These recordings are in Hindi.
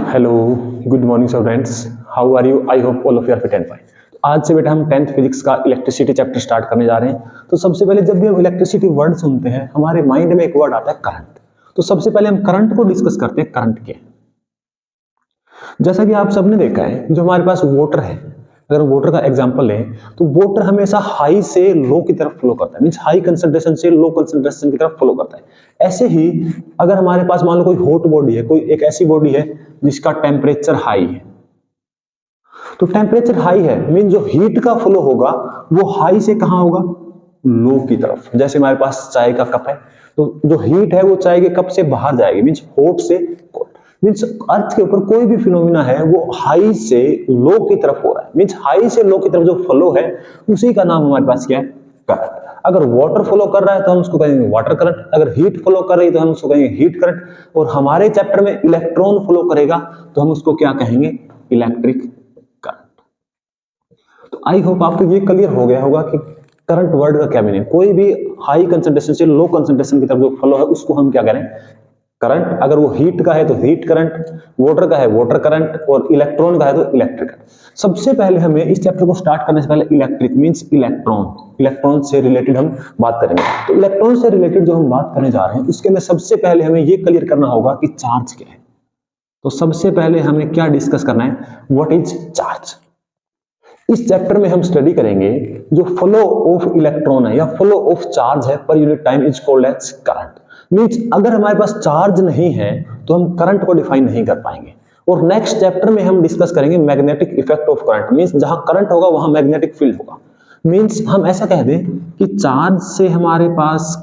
Hello, good morning students. How are you? I hope all of you are fit and fine. आज से बेटा हम 10th फिजिक्स का इलेक्ट्रिसिटी चैप्टर स्टार्ट करने जा रहे हैं। तो सबसे पहले जब भी हम इलेक्ट्रिसिटी वर्ड सुनते हैं हमारे माइंड में एक वर्ड आता है करंट। तो सबसे पहले हम करंट को डिस्कस करते हैं। करंट क्या है? जैसा कि आप सबने देखा है, जो हमारे पास वाटर है, अगर हम वाटर का एग्जांपल लें तो वाटर हमेशा हाई से लो की तरफ फ्लो करता है, मींस हाई कंसंट्रेशन से लो कंसंट्रेशन की तरफ फ्लो करता है। ऐसे ही अगर हमारे पास मान लो कोई हॉट बॉडी है, कोई एक ऐसी बॉडी है जिसका टेम्परेचर हाई है, तो टेम्परेचर हाई है मीन जो हीट का फ्लो होगा वो हाई से कहां होगा? लो की तरफ। जैसे हमारे पास चाय का कप है, तो जो हीट है वो चाय के कप से बाहर जाएगी, मींस हॉट से कोल्ड। मींस अर्थ के ऊपर कोई भी फिनोमिना है वो हाई से लो की तरफ हो रहा है, मींस हाई से लो की तरफ जो फ्लो है उसी का नाम हमारे पास क्या है? करंट। अगर वाटर फ्लो कर रहा है तो हम उसको कहेंगे वाटर करंट, अगर हीट फ्लो कर रही है तो हम उसको कहेंगे हीट करंट, और हमारे चैप्टर में इलेक्ट्रॉन फ्लो करेगा तो हम उसको क्या कहेंगे? Electric current. तो आई होप आपको ये क्लियर हो गया होगा कि करंट वर्ड का क्या मीनिंग। कोई भी हाई कंसंट्रेशन से लो कंसंट्रेशन की तरफ जो फ्लो है उसको हम क्या करें? करंट। अगर वो हीट का है तो हीट करंट, वाटर का है वाटर करंट, और इलेक्ट्रॉन का है तो इलेक्ट्रिक करंट। सबसे पहले हमें इस चैप्टर को स्टार्ट करने से पहले इलेक्ट्रिक मींस इलेक्ट्रॉन से रिलेटेड हम बात करेंगे। तो इलेक्ट्रॉन से रिलेटेड जो हम बात करने जा रहे हैं उसके अंदर सबसे पहले हमें ये क्लियर करना होगा कि चार्ज क्या है। तो सबसे पहले हमें क्या डिस्कस करना है? What is charge. इस चैप्टर में हम स्टडी करेंगे जो फ्लो ऑफ इलेक्ट्रॉन है या फ्लो ऑफ चार्ज है पर unit time is called as current. Means अगर हमारे पास चार्ज नहीं है तो हम करंट को डिफाइन नहीं कर पाएंगे। और नेक्स्ट चैप्टर में हम डिस्कस करेंगे magnetic effect of current. Means जहां करंट होगा वहां मैग्नेटिक फील्ड होगा। मींस हम ऐसा कह दें कि चार्ज से हमारे पास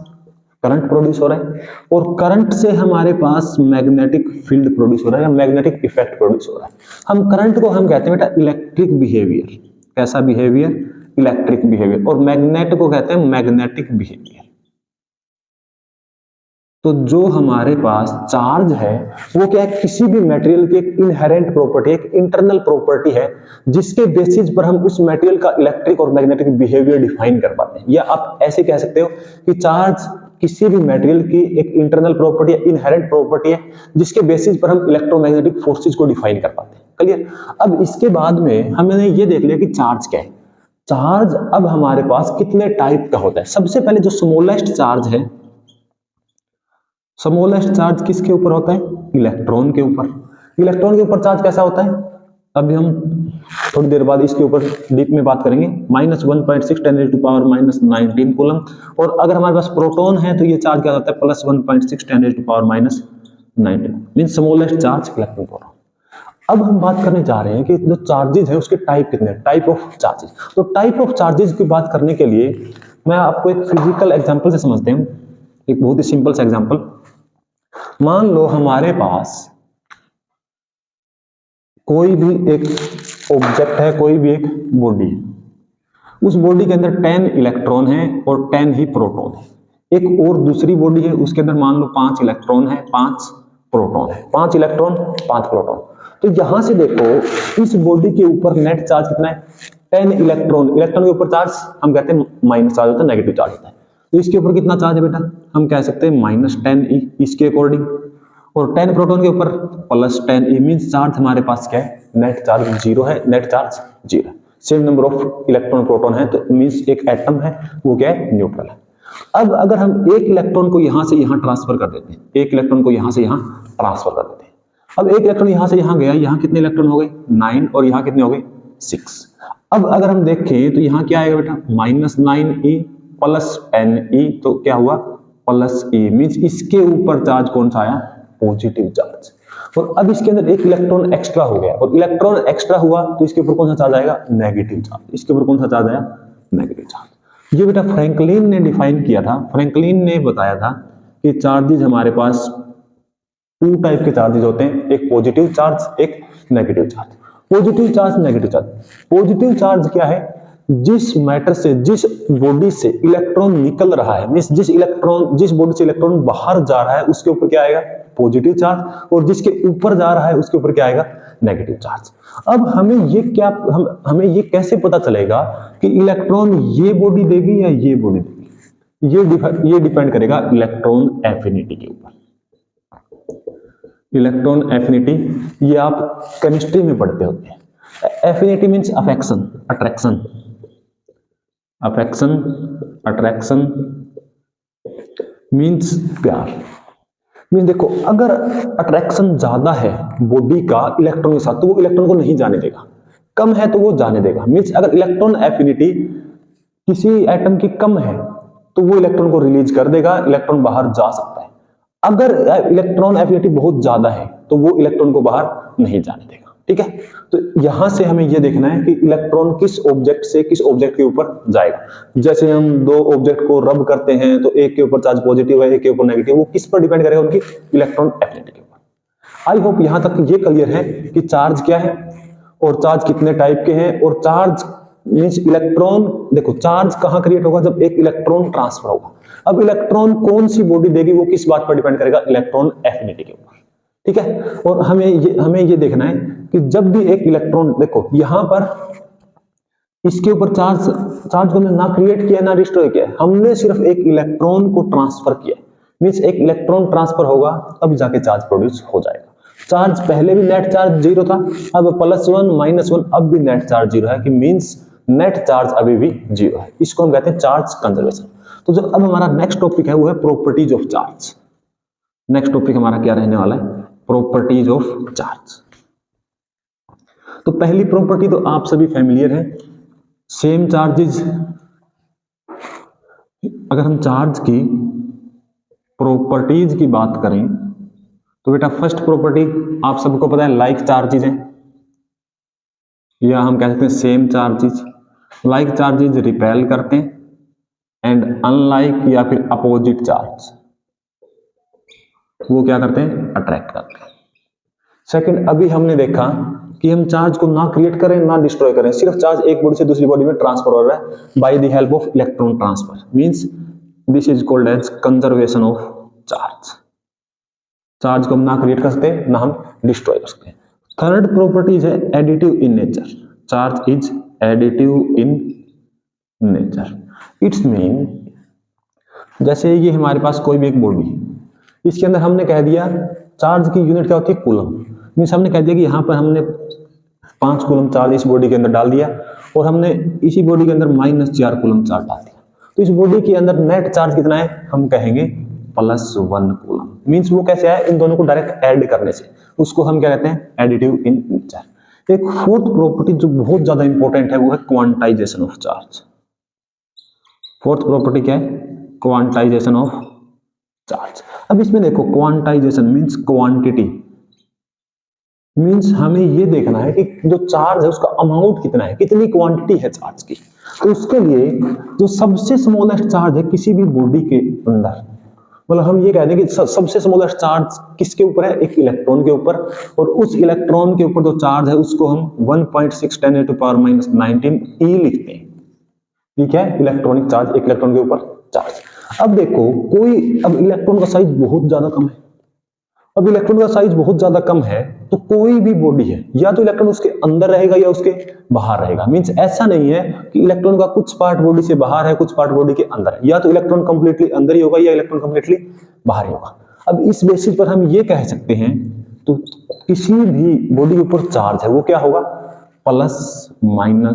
करंट प्रोड्यूस हो रहा है और करंट से हमारे पास मैग्नेटिक फील्ड प्रोड्यूस हो रहा है या मैग्नेटिक इफेक्ट प्रोड्यूस हो रहा है। हम करंट को हम कहते हैं बेटा इलेक्ट्रिक बिहेवियर। कैसा बिहेवियर? Electric behaviour. और मैग्नेट को कहते हैं मैग्नेटिक बिहेवियर। तो जो हमारे पास चार्ज है वो क्या है? किसी भी मटेरियल की एक इनहेरेंट प्रॉपर्टी, एक इंटरनल प्रॉपर्टी है जिसके बेसिस पर हम उस मटेरियल का इलेक्ट्रिक और मैग्नेटिक बिहेवियर डिफाइन कर पाते हैं। या आप ऐसे कह सकते हो कि चार्ज किसी भी मटेरियल की एक इंटरनल प्रॉपर्टी है, इनहेरेंट प्रॉपर्टी है जिसके बेसिस पर हम इलेक्ट्रोमैग्नेटिक फोर्सेस को डिफाइन कर पाते हैं। क्लियर? अब इसके बाद में हमने ये देख लिया कि चार्ज क्या है। चार्ज अब हमारे पास कितने टाइप का होता है। सबसे पहले जो स्मॉलेस्ट चार्ज है, स्मॉलेस्ट चार्ज किसके ऊपर होता है? इलेक्ट्रॉन के ऊपर। इलेक्ट्रॉन के ऊपर चार्ज कैसा होता है अभी हम थोड़ी देर बाद इसके ऊपर डीप में बात करेंगे। -1.6 10⁻⁻19 कूलम। और अगर हमारे पास प्रोटॉन है तो ये चार्ज क्या होता है? +1.6 10⁻⁻19 mean smallest charge electron proton. अब हम बात करने जा रहे हैं कि जो चार्जेस है उसके टाइप कितने हैं, टाइप ऑफ चार्जेस। तो टाइप ऑफ चार्जेस की बात करने के लिए मैं आपको एक फिजिकल एग्जांपल से समझते हैं। एक बहुत ही सिंपल सा एग्जांपल। मान लो हमारे पास कोई भी एक ऑब्जेक्ट है, कोई भी एक बॉडी है, उस बॉडी के अंदर 10 इलेक्ट्रॉन है और 10 ही प्रोटॉन है। एक और दूसरी बॉडी है उसके अंदर मान लो 5 इलेक्ट्रॉन है, 5 प्रोटॉन है। 5 इलेक्ट्रॉन 5 प्रोटॉन। तो यहां से देखो इस बॉडी के ऊपर नेट चार्ज कितना है? 10 इलेक्ट्रॉन। इलेक्ट्रॉन के ऊपर चार्ज हम कहते हैं माइनस चार्ज होता है, नेगेटिव चार्ज होता है। तो इसके ऊपर कितना चार्ज है बेटा? हम कह सकते हैं -10e इसके अकॉर्डिंग। और 10 प्रोटॉन के ऊपर +10e मींस चार्ज हमारे पास क्या है? नेट चार्ज 0 है, नेट चार्ज 0 है। Same number of electron proton है तो मींस एक एटम है वो क्या है? न्यूट्रल है। अब अगर हम एक इलेक्ट्रॉन को यहां से यहां ट्रांसफर कर देते हैं, एक इलेक्ट्रॉन को यहां से यहां ट्रांसफर कर देते हैं। अब एक इलेक्ट्रॉन यहां से यहां गया, यहां कितने इलेक्ट्रॉन हो गए? 9, और यहां कितने हो गए? 6। अब अगर हम देखें तो यहां क्या आएगा बेटा? -9e +10e, तो क्या हुआ? +e मींस इसके ऊपर चार्ज कौन सा आया? Positive charge. और अब इसके अंदर एक इलेक्ट्रॉन एक्स्ट्रा हो गया, और इलेक्ट्रॉन एक्स्ट्रा हुआ तो इसके ऊपर कौन सा चार्ज आएगा? Negative charge. इसके ऊपर कौन सा चार्ज आया? Negative charge. ये बेटा फ्रैंकलिन ने डिफाइन किया था। फ्रैंकलिन ने बताया था कि चार्जेस हमारे पास 2 टाइप के चार्जेस होते हैं, एक पॉजिटिव चार्ज, एक negative charge. Positive charge, negative charge. Positive charge क्या है? जिस मैटर से, जिस बॉडी से इलेक्ट्रॉन निकल रहा है, मींस जिस बॉडी से इलेक्ट्रॉन बाहर जा रहा है उसके ऊपर क्या आएगा? Positive charge. और जिसके ऊपर जा रहा है उसके ऊपर क्या आएगा? Negative charge. अब हमें ये कैसे पता चलेगा कि इलेक्ट्रॉन ये बॉडी देगी या ये बॉडी देगी? ये डिपेंड करेगा इलेक्ट्रॉन एफिनिटी के ऊपर। इलेक्ट्रॉन एफिनिटी, ये आप केमिस्ट्री में पढ़ते होते हैं। Affinity means affection, attraction, affection, attraction means प्यार। मीन्स देखो, अगर अट्रैक्शन ज्यादा है बॉडी का इलेक्ट्रॉन के साथ तो वो इलेक्ट्रॉन को नहीं जाने देगा, कम है तो वो जाने देगा। मीन्स अगर इलेक्ट्रॉन एफिनिटी किसी एटम की कम है तो वो इलेक्ट्रॉन को रिलीज कर देगा, इलेक्ट्रॉन बाहर जा सकता है। अगर इलेक्ट्रॉन एफिनिटी बहुत ज्यादा है तो वो इलेक्ट्रॉन को बाहर नहीं जाने देगा। ठीक है, तो यहां से हमें यह देखना है कि इलेक्ट्रॉन किस ऑब्जेक्ट से किस ऑब्जेक्ट के ऊपर जाएगा। जैसे हम दो ऑब्जेक्ट को रब करते हैं तो एक के ऊपर चार्ज पॉजिटिव है, एक के ऊपर नेगेटिव, वो किस पर डिपेंड करेगा? उनकी इलेक्ट्रॉन एफिनिटी के ऊपर। आई होप यहां तक ये क्लियर है कि चार्ज क्या है और चार्ज कितने टाइप के हैं, और चार्ज मींस इलेक्ट्रॉन। देखो, चार्ज कहां क्रिएट होगा? जब एक इलेक्ट्रॉन ट्रांसफर होगा। अब इलेक्ट्रॉन कौन सी बॉडी देगी वो किस बात पर डिपेंड करेगा? इलेक्ट्रॉन एफिनिटी के ऊपर। ठीक है, और हमें ये देखना है कि जब भी एक इलेक्ट्रॉन, देखो यहां पर इसके ऊपर चार्ज को हमने ना क्रिएट किया ना डिस्ट्रॉय किया, हमने सिर्फ एक इलेक्ट्रॉन को ट्रांसफर किया। मींस एक इलेक्ट्रॉन ट्रांसफर होगा तब जाके चार्ज प्रोड्यूस हो जाएगा। चार्ज पहले भी नेट चार्ज जीरो था, अब +1 -1 अब भी नेट चार्ज जीरो है, कि मींस नेट चार्ज अभी भी जीरो है। इसको हम कहते हैं चार्ज कंजर्वेशन। तो जो अब हमारा नेक्स्ट टॉपिक है वो है properties of charge. Next topic हमारा क्या रहने वाला है? Properties of charge. तो पहली प्रॉपर्टी तो आप सभी फैमिलियर है, सेम चार्जेज। अगर हम चार्ज की प्रॉपर्टीज की बात करें तो बेटा फर्स्ट प्रॉपर्टी आप सबको पता है, लाइक चार्जेज है, या हम कह सकते हैं same charges. Like charges repel करते हैं एंड अनलाइक या फिर अपोजिट चार्ज वो क्या करते हैं? अट्रैक्ट करते हैं। सेकंड, अभी हमने देखा कि हम चार्ज को ना क्रिएट करें ना डिस्ट्रॉय करें, सिर्फ चार्ज एक बॉडी से दूसरी बॉडी में ट्रांसफर हो रहा है by the help of electron transfer. Means this is called as conservation of charge. Charge को हम ना क्रिएट कर सकते ना हम डिस्ट्रॉय कर सकते। थर्ड प्रॉपर्टी है additive in nature. Charge is additive in nature. It's mean जैसे ये हमारे पास कोई भी एक बॉडी, इसके अंदर हमने कह दिया चार्ज की यूनिट क्या होती है? कूलम। मीन्स हमने कह दिया कि यहाँ पर हमने 5 कूलम चार्ज इस बॉडी के अंदर डाल दिया और हमने इसी बॉडी के अंदर -4 कूलम चार्ज डाल दिया, तो इस बॉडी के अंदर नेट चार्ज कितना है? हम कहेंगे +1 कूलम। मीन्स वो कैसे आया? इन दोनों को डायरेक्ट ऐड करने से। उसको हम क्या कहते हैं? Additive in nature. एक फोर्थ प्रॉपर्टी जो बहुत ज्यादा इंपॉर्टेंट है वो है quantization of charge. Fourth property क्या है? Quantization of charge. अब इसमें देखो, क्वांटाइजेशन मींस क्वांटिटी। मींस हमें ये देखना है कि जो चार्ज है उसका अमाउंट कितना है, कितनी क्वांटिटी है चार्ज की। तो उसके लिए जो सबसे स्मॉलेस्ट चार्ज है किसी भी बॉडी के अंदर, मतलब हम ये कहते हैं कि सबसे स्मॉलेस्ट चार्ज किसके ऊपर है? एक इलेक्ट्रॉन के ऊपर। और उस इलेक्ट्रॉन के ऊपर जो चार्ज है उसको हम 1.6 × 10⁻19 E लिखते हैं। ठीक है, इलेक्ट्रॉनिक चार्ज, एक इलेक्ट्रॉन के ऊपर चार्ज। अब देखो, अब इलेक्ट्रॉन का साइज बहुत ज्यादा कम है। अब इलेक्ट्रॉन का साइज बहुत ज्यादा कम है तो कोई भी बॉडी है, या तो इलेक्ट्रॉन उसके अंदर रहेगा या उसके बाहर रहेगा। मींस ऐसा नहीं है कि इलेक्ट्रॉन का कुछ पार्ट बॉडी से बाहर है, कुछ पार्ट बॉडी के अंदर है। या तो इलेक्ट्रॉन कंप्लीटली अंदर ही होगा या इलेक्ट्रॉन कंप्लीटली बाहर ही होगा। अब इस बेसिस पर हम ये कह सकते हैं, तो किसी भी बॉडी के ऊपर चार्ज है वो क्या होगा? ±NE।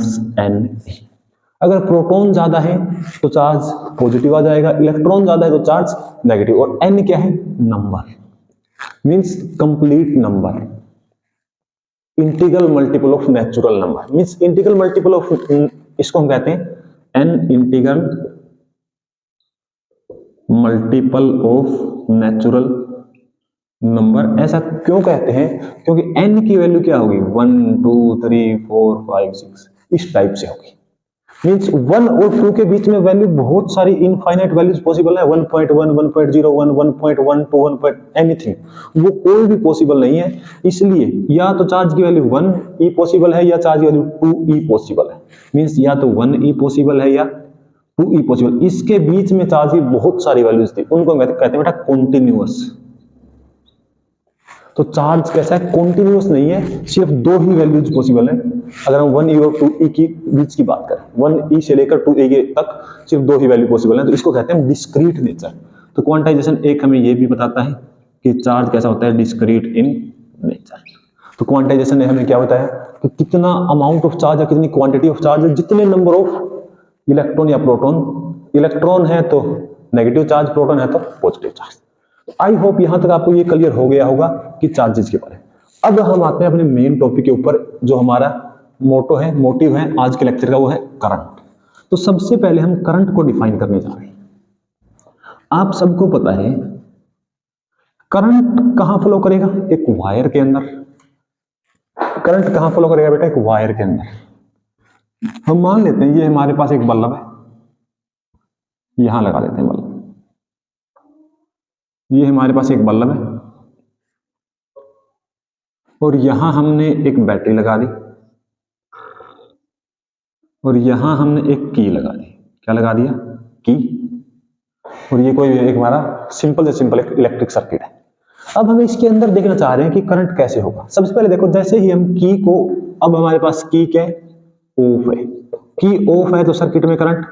अगर प्रोटॉन ज्यादा है तो चार्ज पॉजिटिव आ जाएगा, इलेक्ट्रॉन ज्यादा है तो चार्ज नेगेटिव। और N क्या है? Number, means complete number, integral multiple of natural number. Means integral multiple of, इसको हम कहते हैं N integral multiple of natural number. ऐसा क्यों कहते हैं? क्योंकि N की वैल्यू क्या होगी? 1 2 3 4 5 6 इस टाइप से होगी। मींस 1 और 2 के बीच में वैल्यू बहुत सारी इनफाइनाइट वैल्यूज पॉसिबल है। 1.1 1.01 1.12 1. एनीथिंग, वो कोई भी पॉसिबल नहीं है। इसलिए या तो चार्ज की वैल्यू 1E पॉसिबल है या चार्ज की वैल्यू 2E पॉसिबल है। मींस या तो 1E पॉसिबल है या 2E पॉसिबल। इसके बीच में चार्ज की बहुत सारी वैल्यूज थी, उनको कहते हैं बेटा कॉन्टिन्यूअस। तो चार्ज कैसा है? कॉन्टिन्यूअस नहीं है, सिर्फ 2 ही वैल्यूज पॉसिबल है। अगर हम 1E और 2E की बीच की बात करें, 1E से लेकर 2E तक सिर्फ 2 ही वैल्यू पॉसिबल है, तो इसको कहते हैं डिस्क्रीट नेचर। तो क्वांटाइजेशन एक हमें ये भी बताता है कि चार्ज कैसा होता है, डिस्क्रीट इन नेचर। तो क्वांटाइजेशन ने हमें क्या बताया कि कितना अमाउंट ऑफ चार्ज है, कितनी क्वांटिटी ऑफ चार्ज है, जितने नंबर ऑफ इलेक्ट्रॉन या प्रोटॉन, इलेक्ट्रॉन है तो नेगेटिव चार्ज, प्रोटॉन है तो पॉजिटिव चार्ज। आई होप यहां तक आपको ये क्लियर हो गया होगा कि चार्जेस के बारे में। अब हम आते हैं अपने मेन टॉपिक के ऊपर, जो हमारा मोटो है, मोटिव है आज के लेक्चर का, वो है करंट। तो सबसे पहले हम करंट को डिफाइन करने जा रहे हैं। आप सबको पता है करंट कहां फ्लो करेगा, एक वायर के अंदर। करंट कहां फ्लो करेगा बेटा, एक वायर के अंदर। हम मान लेते हैं ये हमारे पास एक बल्ब है, यहां लगा देते हैं बल्ब, ये हमारे पास एक बल्ब है और यहां हमने एक बैटरी लगा दी और यहां हमने एक की लगा दी। क्या लगा दिया, की। और ये कोई एक हमारा सिंपल से सिंपल इलेक्ट्रिक सर्किट है। अब हम इसके अंदर देखना चाह रहे हैं कि करंट कैसे होगा। सबसे पहले देखो, जैसे ही हम की को, अब हमारे पास की क्या है, ऑफ है, की ऑफ है तो सर्किट में करंट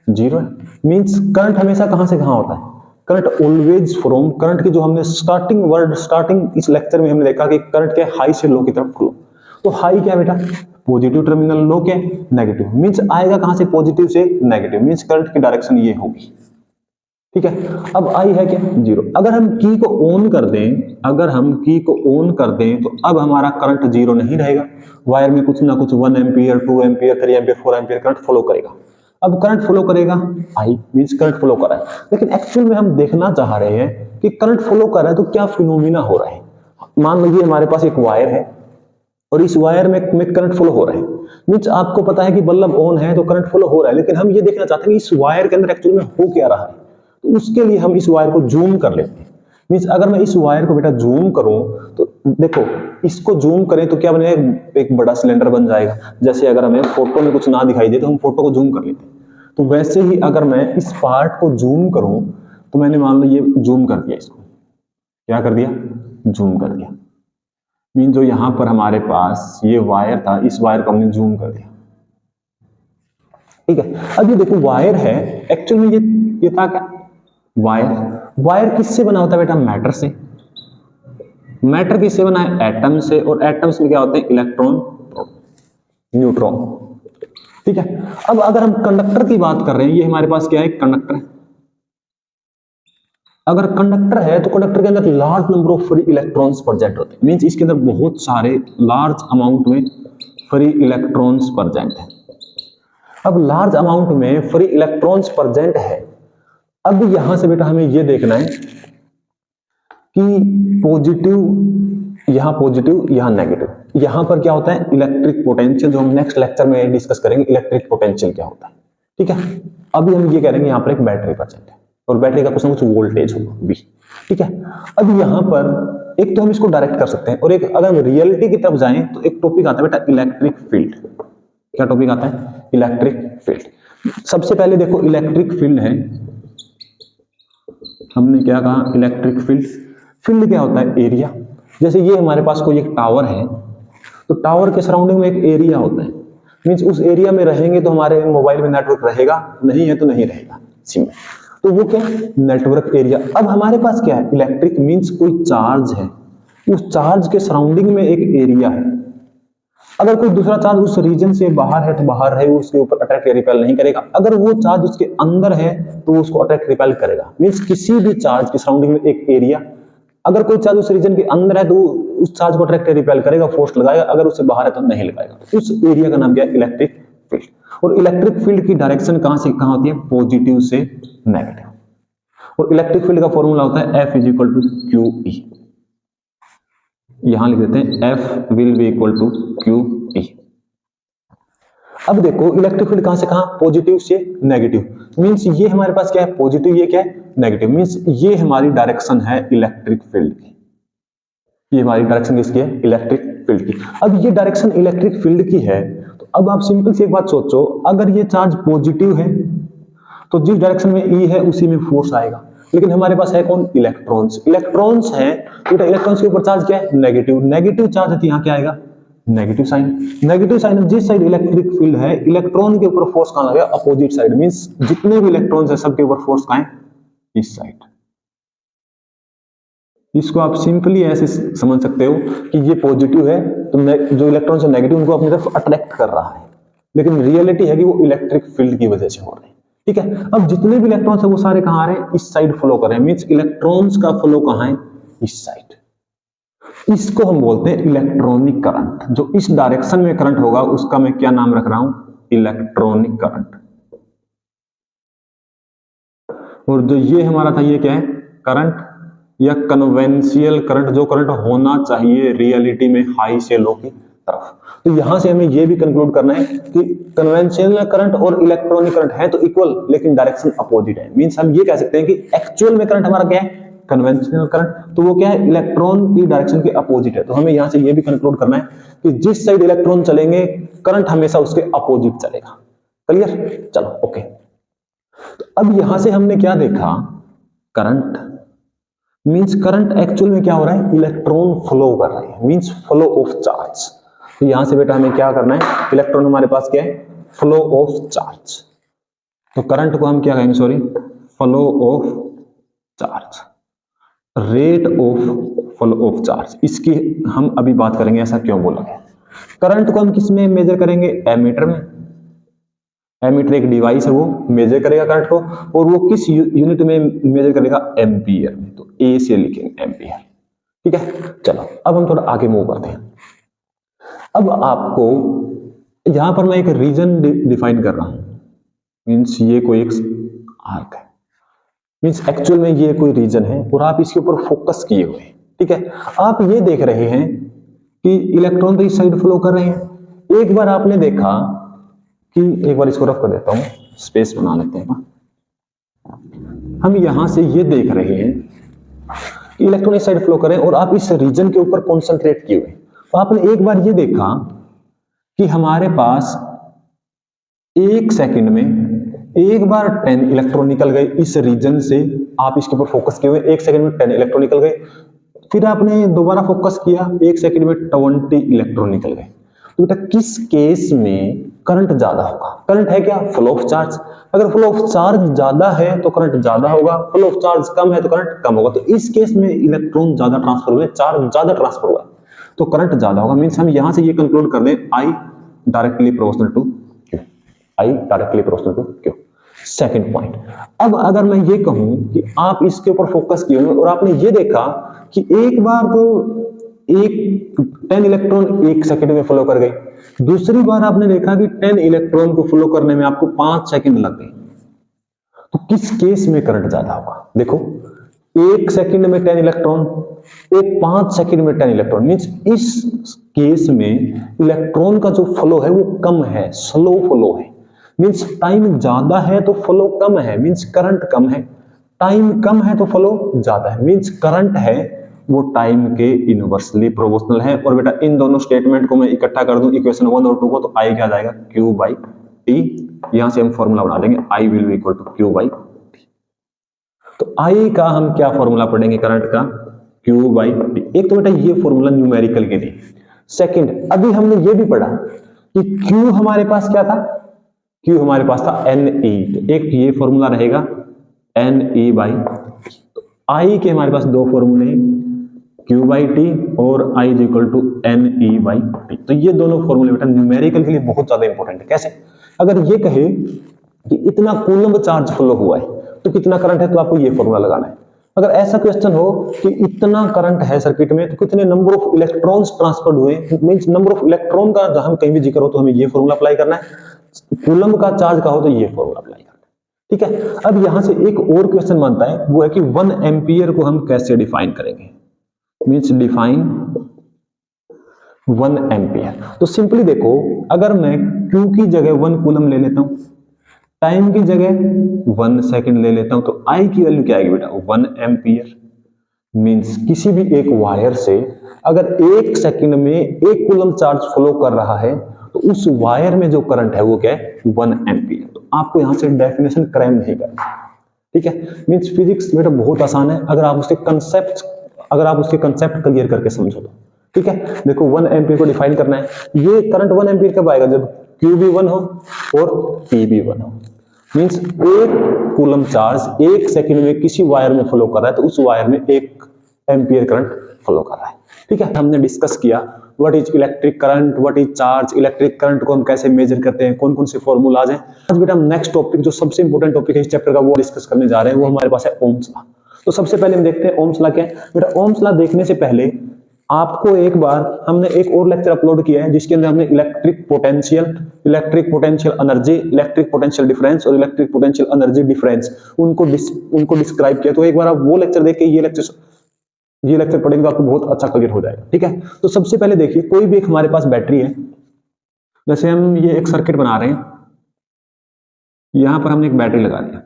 जीरो है। मींस करंट हमेशा कहां से कहां होता है, करंट ऑलवेज फ्रॉम, करंट की जो हमने स्टार्टिंग इस लेक्चर में हमने देखा कि करंट क्या, हाई से लो की तरफ फ्लो। तो हाई क्या बेटा, पॉजिटिव टर्मिनल, लो क्या, नेगेटिव। मींस आएगा कहां से, पॉजिटिव से नेगेटिव, मींस करंट की डायरेक्शन ये होगी। ठीक है, अब आई है क्या, जीरो। अगर हम की को ऑन कर दें, अगर हम की को ऑन कर दें तो अब हमारा करंट जीरो नहीं रहेगा। वायर में कुछ ना कुछ 1 ampere, 2 ampere, 3 ampere, 4 ampere current flow करेगा। अब करंट फ्लो करेगा, आई मींस करंट फ्लो कर रहा है। लेकिन एक्चुअल में हम देखना चाह रहे हैं कि करंट फ्लो कर रहा है तो क्या फिनोमिना हो रहा है। मान लीजिए हमारे पास एक वायर है और इस वायर में करंट फ्लो हो रहा है। मींस आपको पता है कि बल्ब ऑन है तो करंट फ्लो हो रहा है, लेकिन हम ये देखना चाहते हैं कि इस वायर के अंदर एक्चुअल में हो क्या रहा है। तो उसके लिए हम इस वायर को जूम कर लेते हैं। मींस अगर मैं इस वायर को बेटा जूम करूं तो देखो, इसको जूम करें तो क्या बनेगा, एक बड़ा सिलेंडर बन जाएगा। जैसे अगर हमें फोटो में कुछ ना दिखाई दे तो हम फोटो को जूम कर लेते हैं, तो वैसे ही अगर मैं इस पार्ट को जूम करूं तो मैंने मान लो ये जूम कर दिया, इसको क्या कर दिया, जूम कर दिया। मीन जो यहां पर हमारे पास ये वायर था, इस वायर को हमने जूम कर दिया। ठीक है, अब ये देखो वायर है, एक्चुअली ये था क्या, वायर। वायर किससे बना होता है बेटा, मैटर से। मैटर किससे बना है, एटम से। और एटम्स में क्या होते हैं, इलेक्ट्रॉन, न्यूट्रॉन। ठीक है, अब अगर हम कंडक्टर की बात कर रहे हैं, ये हमारे पास क्या है, कंडक्टर है। अगर कंडक्टर है तो कंडक्टर के अंदर large number of free electrons present होते हैं। मींस इसके अंदर बहुत सारे लार्ज अमाउंट में फ्री इलेक्ट्रॉन्स प्रेजेंट है। अब लार्ज अमाउंट में फ्री इलेक्ट्रॉन्स प्रेजेंट है। अब यहां से बेटा हमें यह देखना है कि पॉजिटिव, यहां नेगेटिव। यहां पर क्या होता है, इलेक्ट्रिक पोटेंशियल, जो हम नेक्स्ट लेक्चर में डिस्कस करेंगे, इलेक्ट्रिक पोटेंशियल क्या होता है। ठीक है, अभी हम ये करेंगे, यहां पर एक बैटरी प्रेजेंट है और बैटरी का कुछ ना कुछ वोल्टेज होगा V। ठीक है, अब यहां पर एक तो हम इसको डायरेक्ट कर सकते हैं, और एक अगर हम रियलिटी की तरफ जाएं तो एक टॉपिक आता है बेटा, इलेक्ट्रिक फील्ड। क्या टॉपिक आता है, इलेक्ट्रिक फील्ड। सबसे पहले देखो इलेक्ट्रिक फील्ड है, हमने क्या कहा, इलेक्ट्रिक फील्ड। फील्ड क्या होता है, एरिया। जैसे ये हमारे पास कोई एक टावर है, तो टावर के सराउंडिंग में एक एरिया होता है। मींस उस एरिया में रहेंगे तो हमारे मोबाइल में नेटवर्क रहेगा, नहीं है तो नहीं रहेगा, सिंपल। तो वो क्या है, नेटवर्क एरिया। अब हमारे पास क्या है, इलेक्ट्रिक, मींस कोई चार्ज है, उस चार्ज के सराउंडिंग में एक एरिया है। अगर कोई दूसरा चार्ज उस रीजन से बाहर है तो बाहर है, उसके ऊपर अट्रैक्ट या रिपेल नहीं करेगा। अगर वो चार्ज उसके अंदर है तो वो उसको अट्रैक्ट रिपेल करेगा। मींस किसी भी चार्ज के सराउंडिंग में एक एरिया, अगर कोई चार्ज उस रीजन के अंदर है तो उस चार्ज को अट्रैक्ट या रिपेल करेगा, फोर्स लगाएगा। अगर उससे बाहर है तो नहीं लगाएगा। उस एरिया का नाम क्या है, इलेक्ट्रिक फील्ड। और इलेक्ट्रिक फील्ड की डायरेक्शन कहां से कहां होती है, पॉजिटिव से नेगेटिव। और इलेक्ट्रिक फील्ड का फॉर्मूला होता है F is equal to Q E. यहां लिख देते हैं F will be equal to Q E. अब देखो इलेक्ट्रिक फील्ड कहां से कहां, पॉजिटिव से नेगेटिव। मींस ये हमारे पास क्या है, पॉजिटिव, ये क्या है, नेगेटिव। मींस ये हमारी डायरेक्शन है इलेक्ट्रिक फील्ड की। ये हमारी डायरेक्शन किसकी है, इलेक्ट्रिक फील्ड की। अब ये डायरेक्शन इलेक्ट्रिक फील्ड की है, तो अब आप सिंपल सी एक बात सोचो, अगर ये चार्ज पॉजिटिव है तो जिस डायरेक्शन में ई है उसी में फोर्स आएगा। लेकिन हमारे पास है कौन, इलेक्ट्रॉन्स। इलेक्ट्रॉन्स है तो इलेक्ट्रॉन्स के ऊपर चार्ज क्या है, नेगेटिव। नेगेटिव चार्ज है तो यहाँ क्या आएगा, नेगेटिव साइन। नेगेटिव साइन, जिस साइड इलेक्ट्रिक फील्ड है, इलेक्ट्रॉन के ऊपर फोर्स कहां लगेगा, अपोजिट साइड। मींस जितने भी इलेक्ट्रॉन्स है सबके ऊपर फोर्स कहां है, इस साइड। इसको आप सिंपली ऐसे समझ सकते हो कि ये पॉजिटिव है तो जो इलेक्ट्रॉन्स है नेगेटिव उनको अपनी तरफ अट्रैक्ट कर रहा है, लेकिन रियलिटी है कि वो इलेक्ट्रिक फील्ड की वजह से हो रहे हैं। ठीक है, अब जितने भी इलेक्ट्रॉन्स है वो सारे कहां आ रहे हैं, इस साइड फ्लो कर रहे हैं, मींस इलेक्ट्रॉन्स का फ्लो कहां है, इस साइड। इसको हम बोलते हैं इलेक्ट्रॉनिक करंट। जो इस डायरेक्शन में करंट होगा उसका मैं क्या नाम रख रहा हूं, इलेक्ट्रॉनिक करंट। और जो ये हमारा था ये क्या है, करंट या कन्वेंशियल करंट, जो करंट होना चाहिए रियलिटी में हाई से लो की तरफ। तो यहां से हमें ये भी कंक्लूड करना है कि कन्वेंशनल करंट और इलेक्ट्रॉनिक करंट है तो इक्वल लेकिन डायरेक्शन अपोजिट है। मींस हम ये कह सकते हैं कि एक्चुअल में करंट हमारा क्या है, कन्वेंशनल करंट, तो वो क्या है, इलेक्ट्रॉन की डायरेक्शन के अपोजिट है। तो हमें यहां से ये भी कंक्लूड करना है कि जिस साइड इलेक्ट्रॉन चलेंगे करंट हमेशा उसके अपोजिट चलेगा। क्लियर, चलो ओके। तो अब यहां से हमने क्या देखा, करंट मींस करंट एक्चुअल में क्या हो रहा है, इलेक्ट्रॉन फ्लो कर रहे हैं, मींस फ्लो ऑफ चार्ज। तो यहां से बेटा हमें क्या करना है, इलेक्ट्रॉन हमारे पास क्या है, फ्लो ऑफ चार्ज। तो करंट को हम क्या कहेंगे, sorry, flow of charge, rate of flow of charge. इसकी हम अभी बात करेंगे ऐसा क्यों बोला गया। करंट को हम किस में मेजर करेंगे, एमीटर में। एमीटर एक डिवाइस है, वो मेजर करेगा करंट को, और वो किस यूनिट में मेजर करेगा, एम्पियर में। तो ए से लिखेंगे एम्पियर। ठीक है, चलो अब हम थोड़ा आगे मूव करते हैं। अब आपको यहां पर मैं एक रीजन डिफाइन कर रहा हूं, मींस ये कोई एक आर्क है, मींस एक्चुअल में ये कोई रीजन है और आप इसके ऊपर फोकस किए हुए हैं। ठीक है, आप ये देख रहे हैं कि इलेक्ट्रॉन तो इस साइड फ्लो कर रहे हैं। एक बार आपने देखा कि, एक बार इसको रफ कर देता हूं, स्पेस बना लेते हैं। हम यहां से ये देख रहे हैं कि इलेक्ट्रॉन इस साइड फ्लो करें और आप इस रीजन के ऊपर कॉन्सेंट्रेट किए हुए। तो आपने एक बार ये देखा कि हमारे पास एक सेकंड में एक बार 10 इलेक्ट्रॉन निकल गए इस रीजन से। आप इसके ऊपर फोकस किए हुए, एक सेकंड में 10 इलेक्ट्रॉन निकल गए। फिर आपने दोबारा फोकस किया, एक सेकंड में 20 इलेक्ट्रॉन निकल गए। तो बेटा किस केस में करंट ज्यादा होगा, करंट है क्या, फ्लो ऑफ चार्ज। अगर फ्लो ऑफ चार्ज ज्यादा है तो करंट ज्यादा होगा, फ्लो ऑफ चार्ज कम है तो करंट कम होगा। तो इस केस में इलेक्ट्रॉन ज्यादा ट्रांसफर हुए, चार्ज ज्यादा ट्रांसफर हुआ तो करंट ज्यादा होगा। मींस हम यहां से ये कंक्लूड कर दें, I directly proportional to Q, I directly proportional to Q. Second point, अब अगर मैं ये कहूं कि आप इसके ऊपर फोकस किए और आपने ये देखा कि एक बार तो एक 10 इलेक्ट्रॉन एक सेकंड में फ्लो कर गए, दूसरी बार आपने देखा कि 10 इलेक्ट्रॉन को फ्लो करने में आपको 5 सेकंड लग गए, तो किस केस में करंट ज्यादा होगा। देखो, एक सेकंड में 10 इलेक्ट्रॉन, एक 5 सेकंड में 10 इलेक्ट्रॉन, मींस इस केस में इलेक्ट्रॉन का जो फ्लो है वो कम है, स्लो फ्लो है। मींस टाइम ज्यादा है तो फ्लो कम है, मींस करंट कम है। टाइम कम है तो फ्लो ज्यादा है, मींस करंट है वो टाइम के इनवर्सली प्रोपोर्शनल है। और बेटा इन दोनों स्टेटमेंट को मैं इकट्ठा कर दूं, इक्वेशन 1 और 2 को, तो आई क्या आ जाएगा, Q बाई टी। यहां से हम फॉर्मूला बना देंगे, I will be equal to Q by T. तो आई का हम क्या फॉर्मूला पढ़ेंगे, करंट का, Q बाई टी। एक तो बेटा ये फॉर्मूला न्यूमेरिकल के लिए। सेकंड, अभी हमने ये भी पढ़ा कि Q हमारे पास क्या था, Q हमारे पास था Ne। तो एक ये फॉर्मूला रहेगा Ne बाई। तो I के हमारे पास दो फॉर्मूले हैं, Q बाई टी और I is equal to Ne by T. तो ये दोनों फॉर्मूले बेटा न्यूमेरिकल के लिए बहुत ज्यादा इंपॉर्टेंट है। कैसे, अगर ये कहे कि इतना कूलम्ब चार्ज फ्लो हुआ है तो कितना करंट है, तो आपको ये फॉर्मूला लगाना है। अगर ऐसा क्वेश्चन हो कि इतना करंट है सर्किट में तो कितने नंबर ऑफ इलेक्ट्रॉन्स ट्रांसफर हुए, मींस नंबर ऑफ इलेक्ट्रॉन का जहां कहीं भी जिक्र हो तो हमें ये फॉर्मूला अप्लाई करना है। कूलम्ब का चार्ज का हो तो ये फॉर्मूला अप्लाई करना है। ठीक है, अब यहां से एक और क्वेश्चन बनता है, वो है कि 1 एम्पियर को हम कैसे डिफाइन करेंगे, मींस डिफाइन 1 एम्पियर। तो सिंपली देखो, अगर मैं Q की जगह 1 कूलम ले लेता हूं, टाइम की जगह 1 सेकंड ले लेता हूं, तो I की वैल्यू क्या आएगी बेटा, 1 एम्पियर। मींस किसी भी एक वायर से अगर एक सेकंड में 1 कूलम चार्ज फ्लो कर रहा है तो उस वायर में जो करंट है वो क्या है, 1 एम्पियर। तो आपको यहां से डेफिनेशन क्रैम नहीं करना। ठीक है, मींस फिजिक्स बेटा बहुत आसान है अगर आप उसके कंसेप्ट क्लियर करके समझो तो। ठीक है, देखो 1 एम्पियर को डिफाइन करना है। ये करंट 1 एम्पियर कब आएगा, जब Q भी 1 हो और P भी 1 हो। मींस एक कूलम चार्ज एक सेकंड में किसी वायर में फ्लो कर रहा है तो उस वायर में 1 एम्पियर करंट फ्लो कर रहा है। ठीक है, हमने डिस्कस किया what is electric current, what is charge, electric current को हम कैसे मेजर करते हैं, कौन कौन से फॉर्मूलाज हैं। आज बेटा हम नेक्स्ट टॉपिक जो सबसे इंपॉर्टेंट टॉपिक है इस चैप्टर का वो डिस्कस करने जा रहे हैं, वो हमारे पास है ओम्स लॉ। तो सबसे पहले हम देखते हैं ओम्स लॉ क्या है। बेटा ओम्स लॉ देखने से पहले आपको एक बार हमने एक और लेक्चर अपलोड किया है जिसके अंदर हमने electric potential energy, electric potential difference और इलेक्ट्रिक पोटेंशियल एनर्जी डिफरेंस उनको डिस्क्राइब किया। तो एक बार आप वो लेक्चर देख के ये लेक्चर पढ़ेंगे तो आपको बहुत अच्छा क्लियर हो जाएगा। ठीक है, तो सबसे पहले देखिए कोई भी एक हमारे पास बैटरी है, जैसे हम ये एक सर्किट बना रहे हैं, यहां पर हमने एक बैटरी लगा दिया,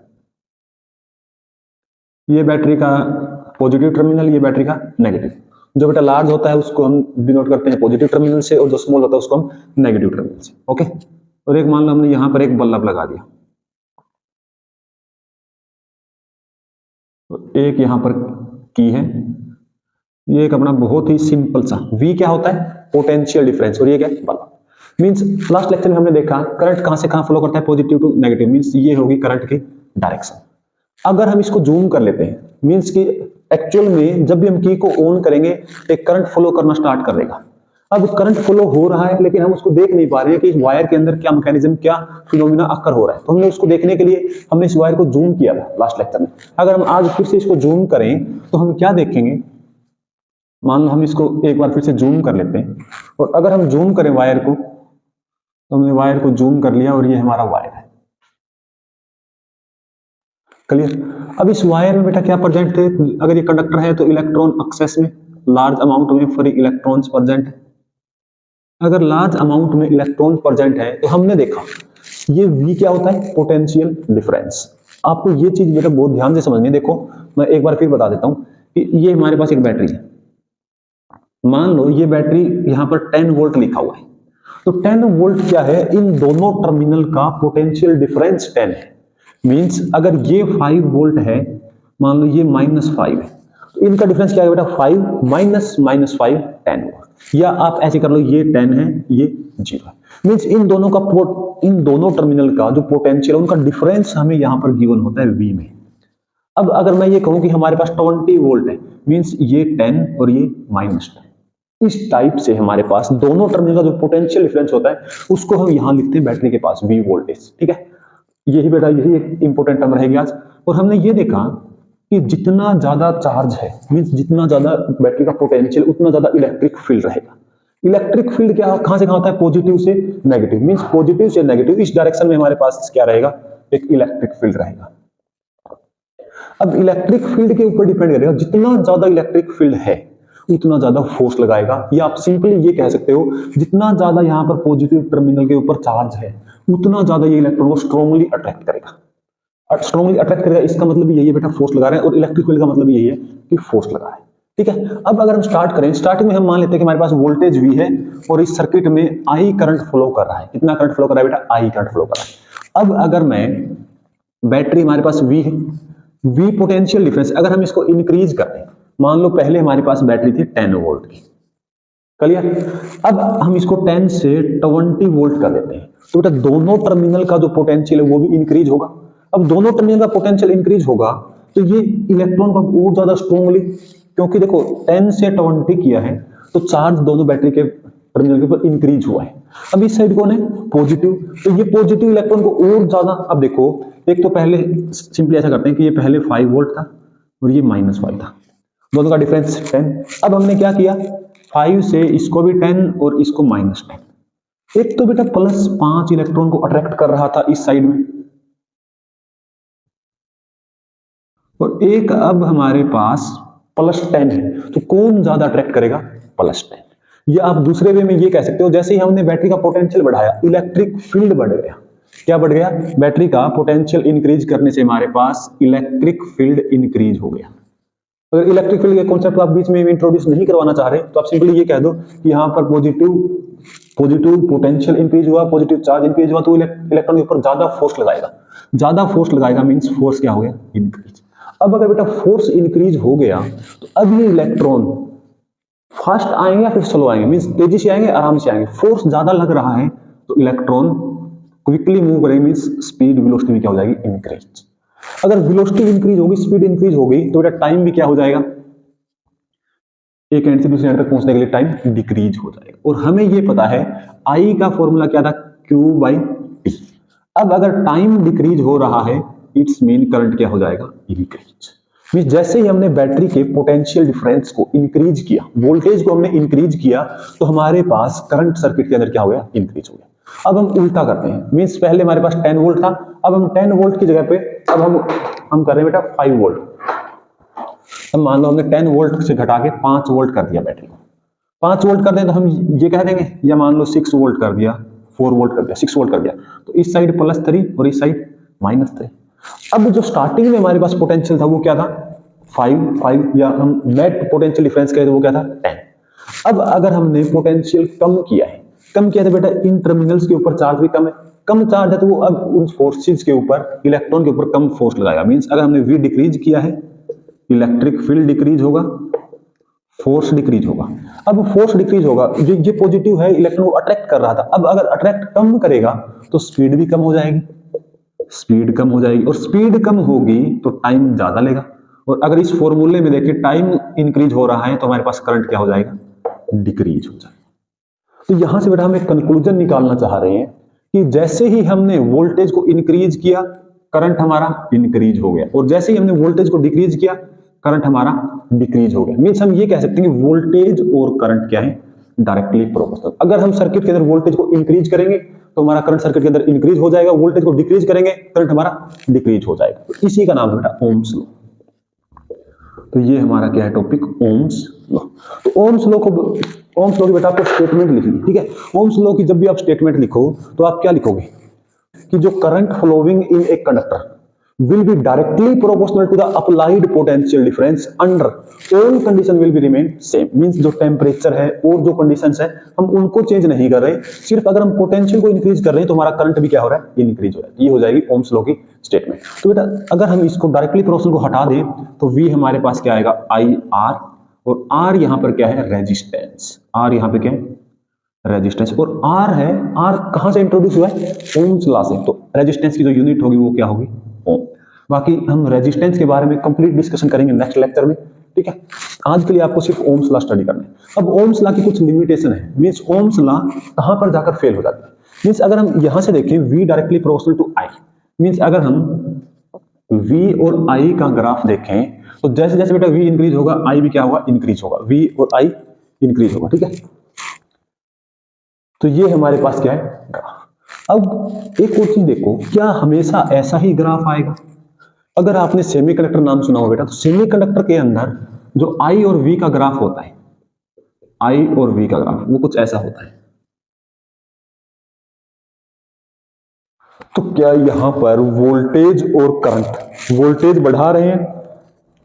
ये बैटरी का पॉजिटिव टर्मिनल, ये बैटरी का नेगेटिव। जो बेटा लार्ज होता है उसको हम डिनोट करते हैं पॉजिटिव टर्मिनल से और जो स्मॉल होता है उसको हम नेगेटिव टर्मिनल से। ओके, और एक मान लो हमने यहां पर एक बल्ब लगा दिया, एक यहां पर की है, ये एक अपना बहुत ही सिंपल सा V क्या होता है, पोटेंशियल डिफरेंस, और ये क्या है, बल्ब। मींस लास्ट लेक्चर में हमने देखा करंट कहां से कहां फ्लो करता है, पॉजिटिव टू नेगेटिव, मींस ये होगी करंट की डायरेक्शन। अगर हम इसको जूम कर लेते हैं, मींस कि एक्चुअल में जब भी हम की को ऑन करेंगे एक करंट फ्लो करना स्टार्ट कर देगा। अब करंट फ्लो हो रहा है लेकिन हम उसको देख नहीं पा रहे हैं कि इस वायर के अंदर क्या मैकेनिज्म, क्या फिनोमिना अकर हो रहा है। तो हमने उसको देखने के लिए हमने इस वायर को जूम किया था लास्ट लेक्चर में। अगर हम आज फिर से इसको जूम करें तो हम क्या देखेंगे, मान लो हम इसको एक बार फिर से जूम कर लेते हैं, और अगर हम जूम करें वायर को, तो हमने वायर को जूम कर लिया और ये हमारा वायर है। क्लियर। अब इस वायर में बेटा क्या प्रेजेंट थे, अगर ये कंडक्टर है तो इलेक्ट्रॉन एक्सेस में लार्ज अमाउंट में फ्री इलेक्ट्रॉन्स प्रेजेंट है। अगर लार्ज अमाउंट में इलेक्ट्रॉन प्रेजेंट है तो हमने देखा ये V क्या होता है, पोटेंशियल डिफरेंस। आपको ये चीज बेटा बहुत ध्यान से समझनी है। देखो मैं एक बार फिर बता देता हूं कि ये हमारे पास एक बैटरी है, मान लो ये बैटरी यहां पर 10 वोल्ट लिखा हुआ है, तो 10 वोल्ट क्या है, इन दोनों टर्मिनल का पोटेंशियल डिफरेंस 10 है। मींस अगर ये 5 वोल्ट है, मान लो ये -5 है, तो इनका डिफरेंस क्या है बेटा, 5 माइनस -5 10 वोल्ट। या आप ऐसे कर लो, ये 10 है ये 0 है। मींस इन दोनों टर्मिनल का जो पोटेंशियल उनका डिफरेंस हमें यहां पर गिवन होता है V में। अब अगर मैं ये कहूं कि हमारे पास 20 वोल्ट है, मींस ये 10 और ये -10, इस टाइप से हमारे पास दोनों टर्मिनल का जो पोटेंशियल डिफरेंस होता है उसको हम यहां लिखते हैं बैटरी के पास V वोल्टेज। ठीक है, यही बेटा यही एक इंपॉर्टेंट टर्म रहेगी आज। और हमने ये देखा कि जितना ज्यादा चार्ज है, मींस जितना ज्यादा बैटरी का पोटेंशियल उतना ज्यादा इलेक्ट्रिक फील्ड रहेगा। इलेक्ट्रिक फील्ड क्या कहां से कहां होता है, पॉजिटिव से नेगेटिव, मींस पॉजिटिव से नेगेटिव इस डायरेक्शन में हमारे पास क्या रहेगा, एक इलेक्ट्रिक फील्ड रहेगा। अब इलेक्ट्रिक फील्ड के ऊपर डिपेंड करेगा, जितना ज्यादा इलेक्ट्रिक फील्ड है उतना ज्यादा फोर्स लगाएगा। या आप सिंपली ये कह सकते हो जितना ज्यादा यहां पर पॉजिटिव टर्मिनल के ऊपर चार्ज है उतना ज्यादा ये इलेक्ट्रॉन को स्ट्रांगली अट्रैक्ट करेगा। स्ट्रांगली अट्रैक्ट करेगा इसका मतलब यही है बेटा फोर्स लगा रहे हैं, और इलेक्ट्रिक फील्ड का मतलब यही है कि फोर्स लगा रहे हैं। ठीक है, अब अगर हम स्टार्ट करें, स्टार्टिंग में हम मान लेते हैं कि हमारे पास वोल्टेज V है और इस सर्किट में I करंट फ्लो कर रहा है। कितना करंट फ्लो कर रहा है बेटा, I करंट फ्लो कर रहा है। अब अगर मैं बैटरी हमारे पास V है, V पोटेंशियल डिफरेंस अगर हम इसको इंक्रीज कर दें, मान लो पहले हमारे पास बैटरी थी 10 वोल्ट की, क्लियर। अब हम इसको 10 से 20 वोल्ट कर देते हैं, तो बेटा दोनों टर्मिनल का जो पोटेंशियल है वो भी इंक्रीज होगा। अब दोनों टर्मिनल का पोटेंशियल इंक्रीज होगा तो ये इलेक्ट्रॉन को और ज्यादा स्ट्रांगली, क्योंकि देखो 10 से 20 किया है तो चार्ज दोनों बैटरी के टर्मिनल के ऊपर इंक्रीज हुआ है। अब इस साइड कौन है, पॉजिटिव, तो ये पॉजिटिव इलेक्ट्रॉन को और ज्यादा, अब देखो एक तो पहले सिंपली ऐसा करते हैं कि ये पहले 5 वोल्ट था और ये -5 था, दोनों का डिफरेंस 10। अब हमने क्या किया, 5 से इसको भी 10 और इसको -10। एक तो बेटा +5 इलेक्ट्रॉन को अट्रैक्ट कर रहा था इस साइड में, और एक अब हमारे पास +10 है, तो कौन ज्यादा अट्रैक्ट करेगा, +10। या आप दूसरे वे में ये कह सकते हो, जैसे ही हमने बैटरी का पोटेंशियल बढ़ाया इलेक्ट्रिक फील्ड बढ़ गया। क्या बढ़ गया, बैटरी का पोटेंशियल इंक्रीज करने से हमारे पास इलेक्ट्रिक फील्ड इंक्रीज हो गया। अगर इलेक्ट्रिक फील्ड के कॉन्सेप्ट आप बीच में इंट्रोड्यूस नहीं करवाना चाह रहे तो आप सिंपली ये कह दो कि यहां पर पॉजिटिव पोटेंशियल इंक्रीज हुआ, पॉजिटिव चार्ज इंक्रीज हुआ, तो इलेक्ट्रॉन के ऊपर ज्यादा फोर्स लगाएगा। ज्यादा फोर्स लगाएगा मींस फोर्स क्या हो गया, इंक्रीज। अब अगर बेटा फोर्स इंक्रीज हो गया तो अब ये इलेक्ट्रॉन फास्ट आएंगे या फिर स्लो आएंगे, मींस तेजी से आएंगे आराम से आएंगे। फोर्स ज्यादा लग रहा है तो इलेक्ट्रॉन क्विकली मूव करेंगे, मींस स्पीड वेलोसिटी क्या हो जाएगी, इंक्रीज। अगर वेलोसिटी इंक्रीज होगी, स्पीड इंक्रीज हो गई, तो बेटा टाइम भी क्या हो जाएगा, एक एंड से दूसरे एंड तक पहुंचने के लिए टाइम डिक्रीज हो जाएगा। और हमें ये पता है आई का फॉर्मूला क्या था, Q बाई टी। अब अगर टाइम डिक्रीज हो रहा है इट्स मीन करंट क्या हो जाएगा, इंक्रीज। मीन जैसे ही हमने बैटरी के पोटेंशियल डिफरेंस को इंक्रीज किया, वोल्टेज को हमने इंक्रीज किया, तो हमारे पास करंट सर्किट के अंदर क्या हो गया, इंक्रीज हो गया। अब हम उल्टा करते हैं, मीन्स पहले हमारे पास 10 वोल्ट था, अब हम 10 वोल्ट की जगह पे अब हम कर रहे हैं बेटा 5 वोल्ट। अब मान लो हमने 10 वोल्ट से घटा के 5 वोल्ट कर दिया बैटरी को, 5 वोल्ट कर दें तो हम ये कह देंगे, या मान लो 6 वोल्ट कर दिया, 4 वोल्ट कर दिया, 6 वोल्ट कर दिया, तो इस साइड +3 और इस साइड -3। अब जो स्टार्टिंग में हमारे पास पोटेंशियल था वो क्या था, 5 या हम नेट पोटेंशियल डिफरेंस कहें तो वो क्या था, 10। अब अगर हमने पोटेंशियल कम किया है, कम किया था बेटा, इन टर्मिनल्स के ऊपर चार्ज भी कम है, कम चार्ज है तो वो अब उन फोर्सेज के ऊपर, इलेक्ट्रॉन के ऊपर कम फोर्स लगाएगा। मींस अगर हमने V डिक्रीज किया है, इलेक्ट्रिक फील्ड डिक्रीज होगा, फोर्स डिक्रीज होगा। अब फोर्स डिक्रीज होगा, ये पॉजिटिव है, इलेक्ट्रॉन को अट्रैक्ट कर रहा था, अब अगर अट्रैक्ट कम करेगा तो स्पीड भी कम हो जाएगी, स्पीड कम हो जाएगी, और स्पीड कम होगी तो टाइम ज्यादा लेगा। और अगर इस फॉर्मूले में देखिए टाइम इंक्रीज हो रहा है तो हमारे पास करंट क्या हो जाएगा, डिक्रीज हो जाएगा। तो यहां से बेटा हम एक कंक्लूजन निकालना चाह रहे हैं कि जैसे ही हमने वोल्टेज को इंक्रीज किया करंट हमारा इंक्रीज हो गया, और जैसे ही हमने वोल्टेज को डिक्रीज किया करंट हमारा डिक्रीज हो गया। मींस हम ये कह सकते हैं कि वोल्टेज और करंट क्या है, डायरेक्टली प्रोपोर्शनल। अगर हम सर्किट के अंदर वोल्टेज को इंक्रीज करेंगे तो हमारा करंट सर्किट के अंदर इंक्रीज हो जाएगा, वोल्टेज को डिक्रीज करेंगे करंट हमारा डिक्रीज हो जाएगा। तो इसी का नाम है बेटा ओम्स लॉ। तो ये हमारा क्या है टॉपिक, ओम्स लॉ। तो ओम्स लॉ की बेटा आपको स्टेटमेंट लिखनी, ठीक है। ओम्स लॉ की जब भी आप स्टेटमेंट लिखो तो आप क्या लिखोगे कि जो current flowing in a conductor will be directly proportional to the applied potential difference under all condition will be remain same। Means जो टेम्परेचर है और जो कंडीशंस है हम उनको चेंज नहीं कर रहे, सिर्फ अगर हम पोटेंशियल को इंक्रीज कर रहे हैं तो हमारा करंट भी क्या हो रहा है, इंक्रीज हो रहा है। ये हो जाएगी ओम्स लॉ की स्टेटमेंट। तो बेटा अगर हम इसको डायरेक्टली प्रोपोर्शनल को हटा दें तो V हमारे पास क्या आएगा, IR, और R यहां पर क्या है, रेजिस्टेंस। R यहां पे क्या है, रेजिस्टेंस, और R है, R कहां से इंट्रोड्यूस हुआ है, ओम्स लॉ से। तो रेजिस्टेंस की जो यूनिट होगी वो क्या होगी, ओम। बाकी हम रेजिस्टेंस के बारे में कंप्लीट डिस्कशन करेंगे नेक्स्ट लेक्चर में, ठीक है। आज के लिए आपको सिर्फ ओम्स लॉ स्टडी करना है। अब ओम्स लॉ की कुछ लिमिटेशन है, मींस ओम्स लॉ कहां पर जाकर फेल हो जाती है। मींस अगर हम यहां से देखें V directly proportional to I, means अगर हम V और I का ग्राफ देखें तो जैसे जैसे बेटा V इंक्रीज होगा I भी क्या होगा, इंक्रीज होगा, V और I इंक्रीज होगा, ठीक है। तो ये हमारे पास क्या है, ग्राफ। अब एक और चीज देखो, क्या हमेशा ऐसा ही ग्राफ आएगा। अगर आपने सेमीकंडक्टर नाम सुना हो बेटा, तो सेमीकंडक्टर के अंदर जो I और V का ग्राफ होता है, I और V का ग्राफ वो कुछ ऐसा होता है। तो क्या यहां पर वोल्टेज और करंट, वोल्टेज बढ़ा रहे हैं,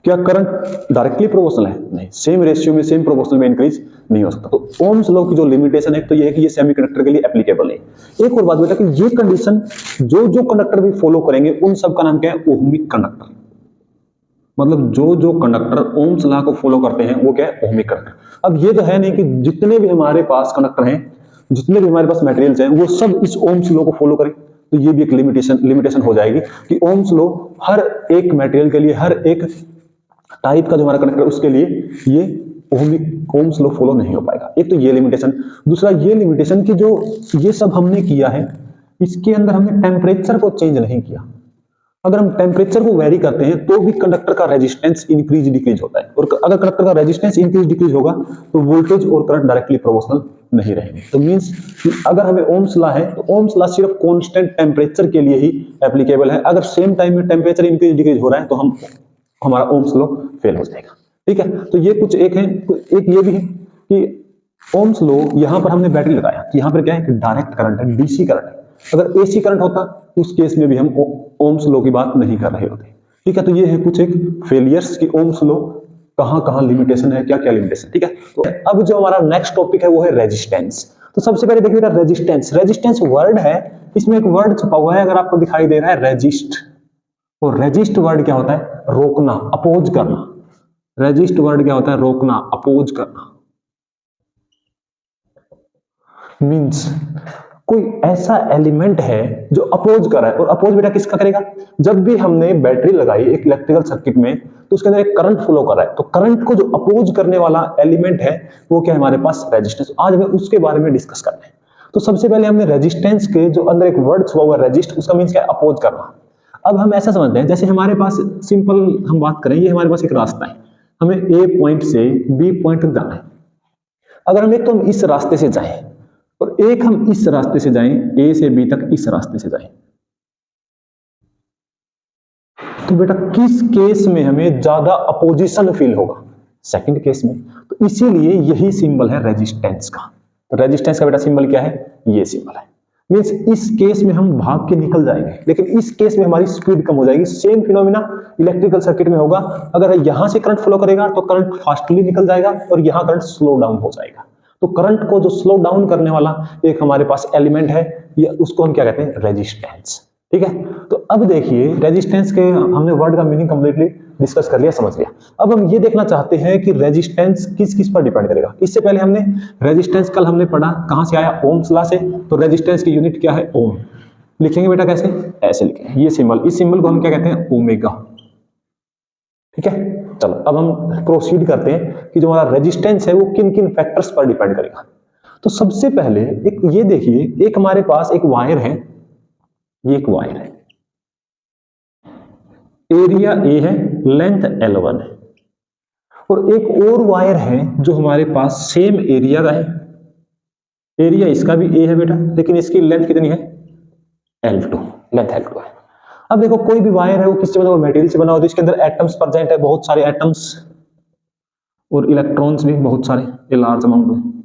क्या करंट डायरेक्टली प्रोपोर्शनल है, नहीं, सेम रेशियो में सेम प्रोपोर्शनल में इंक्रीज नहीं हो सकता। तो ओम्स लॉ की जो लिमिटेशन है तो ये है कि ये सेमीकंडक्टर के लिए एप्लीकेबल है। एक और बात बेटा कि ये कंडीशन जो जो कंडक्टर भी फॉलो करेंगे उन सब का नाम क्या है, ओहमिक कंडक्टर। मतलब जो जो कंडक्टर ओम्स लॉ को फॉलो करते हैं वो क्या है, ओहमिक कंडक्टर। अब ये तो है नहीं कि जितने भी हमारे पास कंडक्टर हैं, जितने भी हमारे पास मटेरियल्स हैं वो सब इस ओम्स लॉ को फॉलो करें, तो ये भी एक लिमिटेशन हो जाएगी कि ओम्स लॉ हर एक मटेरियल के लिए, हर एक टाइप का जो हमारा कंडक्टर उसके लिए ये ओम्स लॉ फॉलो नहीं हो पाएगा। एक तो ये लिमिटेशन, दूसरा ये लिमिटेशन कि जो ये सब हमने किया है इसके अंदर हमने टेम्परेचर को चेंज नहीं किया। अगर हम टेम्परेचर को वेरी करते हैं तो भी कंडक्टर का रेजिस्टेंस इंक्रीज डिक्रीज होता है, और अगर कंडक्टर का रेजिस्टेंस इंक्रीज डिक्रीज होगा तो वोल्टेज और करंट डायरेक्टली प्रोपोर्शनल नहीं रहेंगे। तो मींस अगर हमें ओम्स लॉ है तो ओम्स लॉ सिर्फ कांस्टेंट टेम्परेचर के लिए ही एप्लीकेबल है। अगर सेम टाइम में टेम्परेचर इंक्रीज डिक्रीज हो रहा है तो हमारा ओम्स लॉ फेल हो जाएगा, ठीक है। तो ये कुछ एक है, एक ये भी है कि ओम्स लॉ यहां पर हमने बैटरी लगाया, यहां पर क्या है, डायरेक्ट करंट है, डीसी करंट है। अगर एसी करंट होता उस केस में भी हम ओम्स लॉ की बात नहीं कर रहे होते, ठीक है। तो ये है कुछ एक फेलियर्स की ओम्स लॉ कहां कहां लिमिटेशन है, क्या क्या लिमिटेशन, ठीक है। तो अब जो हमारा नेक्स्ट टॉपिक है वो है रेजिस्टेंस। तो सबसे पहले देखिए बेटा रेजिस्टेंस, रेजिस्टेंस वर्ड है, इसमें एक वर्ड छुपा हुआ है, अगर आपको दिखाई दे रहा है रेजिस्ट, और रेजिस्ट वर्ड क्या होता है, रोकना, अपोज करना। रेजिस्ट वर्ड क्या होता है, रोकना, अपोज करना। मींस कोई ऐसा एलिमेंट है जो अपोज कर रहा है, और अपोज बेटा किसका करेगा? जब भी हमने बैटरी लगाई एक इलेक्ट्रिकल सर्किट में तो उसके अंदर एक करंट फ्लो कर रहा है, तो करंट को जो अपोज करने वाला एलिमेंट है वो क्या है हमारे पास? रेजिस्टेंस। आज हमें उसके बारे में डिस्कस करना है। तो सबसे पहले हमने रेजिस्टेंस के जो अंदर एक वर्ड हुआ रेजिस्ट, उसका मीन्स क्या है? अपोज करना। अब हम ऐसा समझते हैं जैसे हमारे पास सिंपल हम बात करें, ये हमारे पास एक रास्ता है, हमें ए पॉइंट से बी पॉइंट तक जाना है। अगर हम एक तो हम इस रास्ते से जाएं और एक हम इस रास्ते से जाएं, ए से बी तक इस रास्ते से जाएं, तो बेटा किस केस में हमें ज्यादा अपोजिशन फील होगा? सेकंड केस में। तो इसीलिए यही सिंबल है रेजिस्टेंस का। तो रेजिस्टेंस का बेटा सिंबल क्या है? ये सिंबल है। मींस इस केस में हम भाग के निकल जाएंगे, लेकिन इस केस में हमारी स्पीड कम हो जाएगी। सेम फिनोमिना इलेक्ट्रिकल सर्किट में होगा। अगर यहां से करंट फ्लो करेगा तो करंट फास्टली निकल जाएगा और यहां करंट स्लो डाउन हो जाएगा। तो करंट को जो स्लो डाउन करने वाला एक हमारे पास एलिमेंट है, ये उसको हम क्या कहते हैं? रेजिस्टेंस। ठीक है। तो अब देखिए रेजिस्टेंस के हमने वर्ड का मीनिंग कंप्लीटली डिस्कस कर लिया, समझ लिया। अब हम ये देखना चाहते हैं कि रेजिस्टेंस किस किस पर डिपेंड करेगा। इससे पहले हमने रेजिस्टेंस कल हमने पढ़ा, कहां से आया? ओम्स लॉ से। तो रेजिस्टेंस की यूनिट क्या है? ओम। लिखेंगे बेटा कैसे? ऐसे लिखेंगे, ये सिंबल, इस सिंबल को हम क्या कहते हैं? ओमेगा। ठीक है। चलो अब हम प्रोसीड करते हैं कि जो हमारा रेजिस्टेंस है वो किन किन फैक्टर्स पर डिपेंड करेगा। तो सबसे पहले एक ये देखिए, एक हमारे पास एक वायर है, ये एक वायर है, एरिया ए है, लेंथ L1 है, और एक और वायर है जो हमारे पास सेम एरिया का है, एरिया इसका भी ए है बेटा, लेकिन इसकी लेंथ कितनी है? L2, लेंथ L2 है। अब देखो कोई भी वायर है वो किससे बना हुआ? मटेरियल से बना हुआ, तो इसके अंदर एटम्स प्रेजेंट है, बहुत सारे एटम्स, और इलेक्ट्रॉन्स भी बहुत सारे, लार्ज अमाउंट में।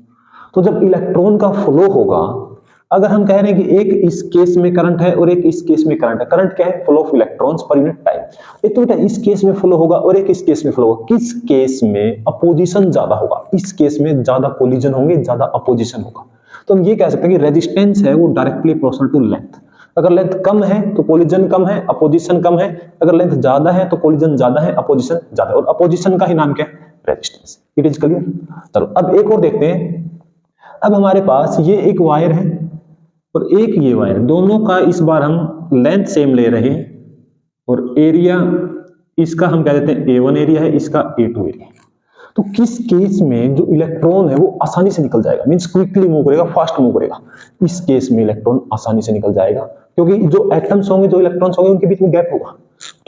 तो जब इलेक्ट्रॉन का फ्लो होगा, अगर हम कह रहे हैं कि एक इस केस में करंट है और एक इस केस में करंट है, करंट क्या है? फ्लो ऑफ इलेक्ट्रॉन्स पर यूनिट टाइम। एक तो बेटा इस केस में फ्लो होगा और एक इस केस में फ्लो होगा, किस केस में अपोजिशन ज्यादा होगा? इस केस में ज्यादा कोलिजन होंगे, ज्यादा अपोजिशन होगा। तो हम ये कह सकते हैं कि रेजिस्टेंस है वो डायरेक्टली प्रोपोर्शनल टू लेंथ। अगर लेंथ कम है तो कोलिजन कम है, अपोजिशन कम है। अगर लेंथ ज्यादा है तो कोलिजन ज्यादा है, अपोजिशन ज्यादा है। और अपोजिशन का ही नाम क्या है? रेजिस्टेंस। It is clear? चलो अब एक और देखते हैं। अब हमारे पास ये एक वायर है और एक ये वायर, दोनों का इस बार हम लेंथ सेम ले रहे हैं, और एरिया इसका हम कह देते हैं A1 एरिया है, इसका A2 एरिया है। तो किस केस में जो इलेक्ट्रॉन है वो आसानी से निकल जाएगा, मींस क्विकली मूव करेगा, फास्ट मूव करेगा? इस केस में इलेक्ट्रॉन आसानी से निकल जाएगा, क्योंकि जो एटम्स होंगे, जो इलेक्ट्रॉन्स होंगे, उनके बीच में गैप होगा,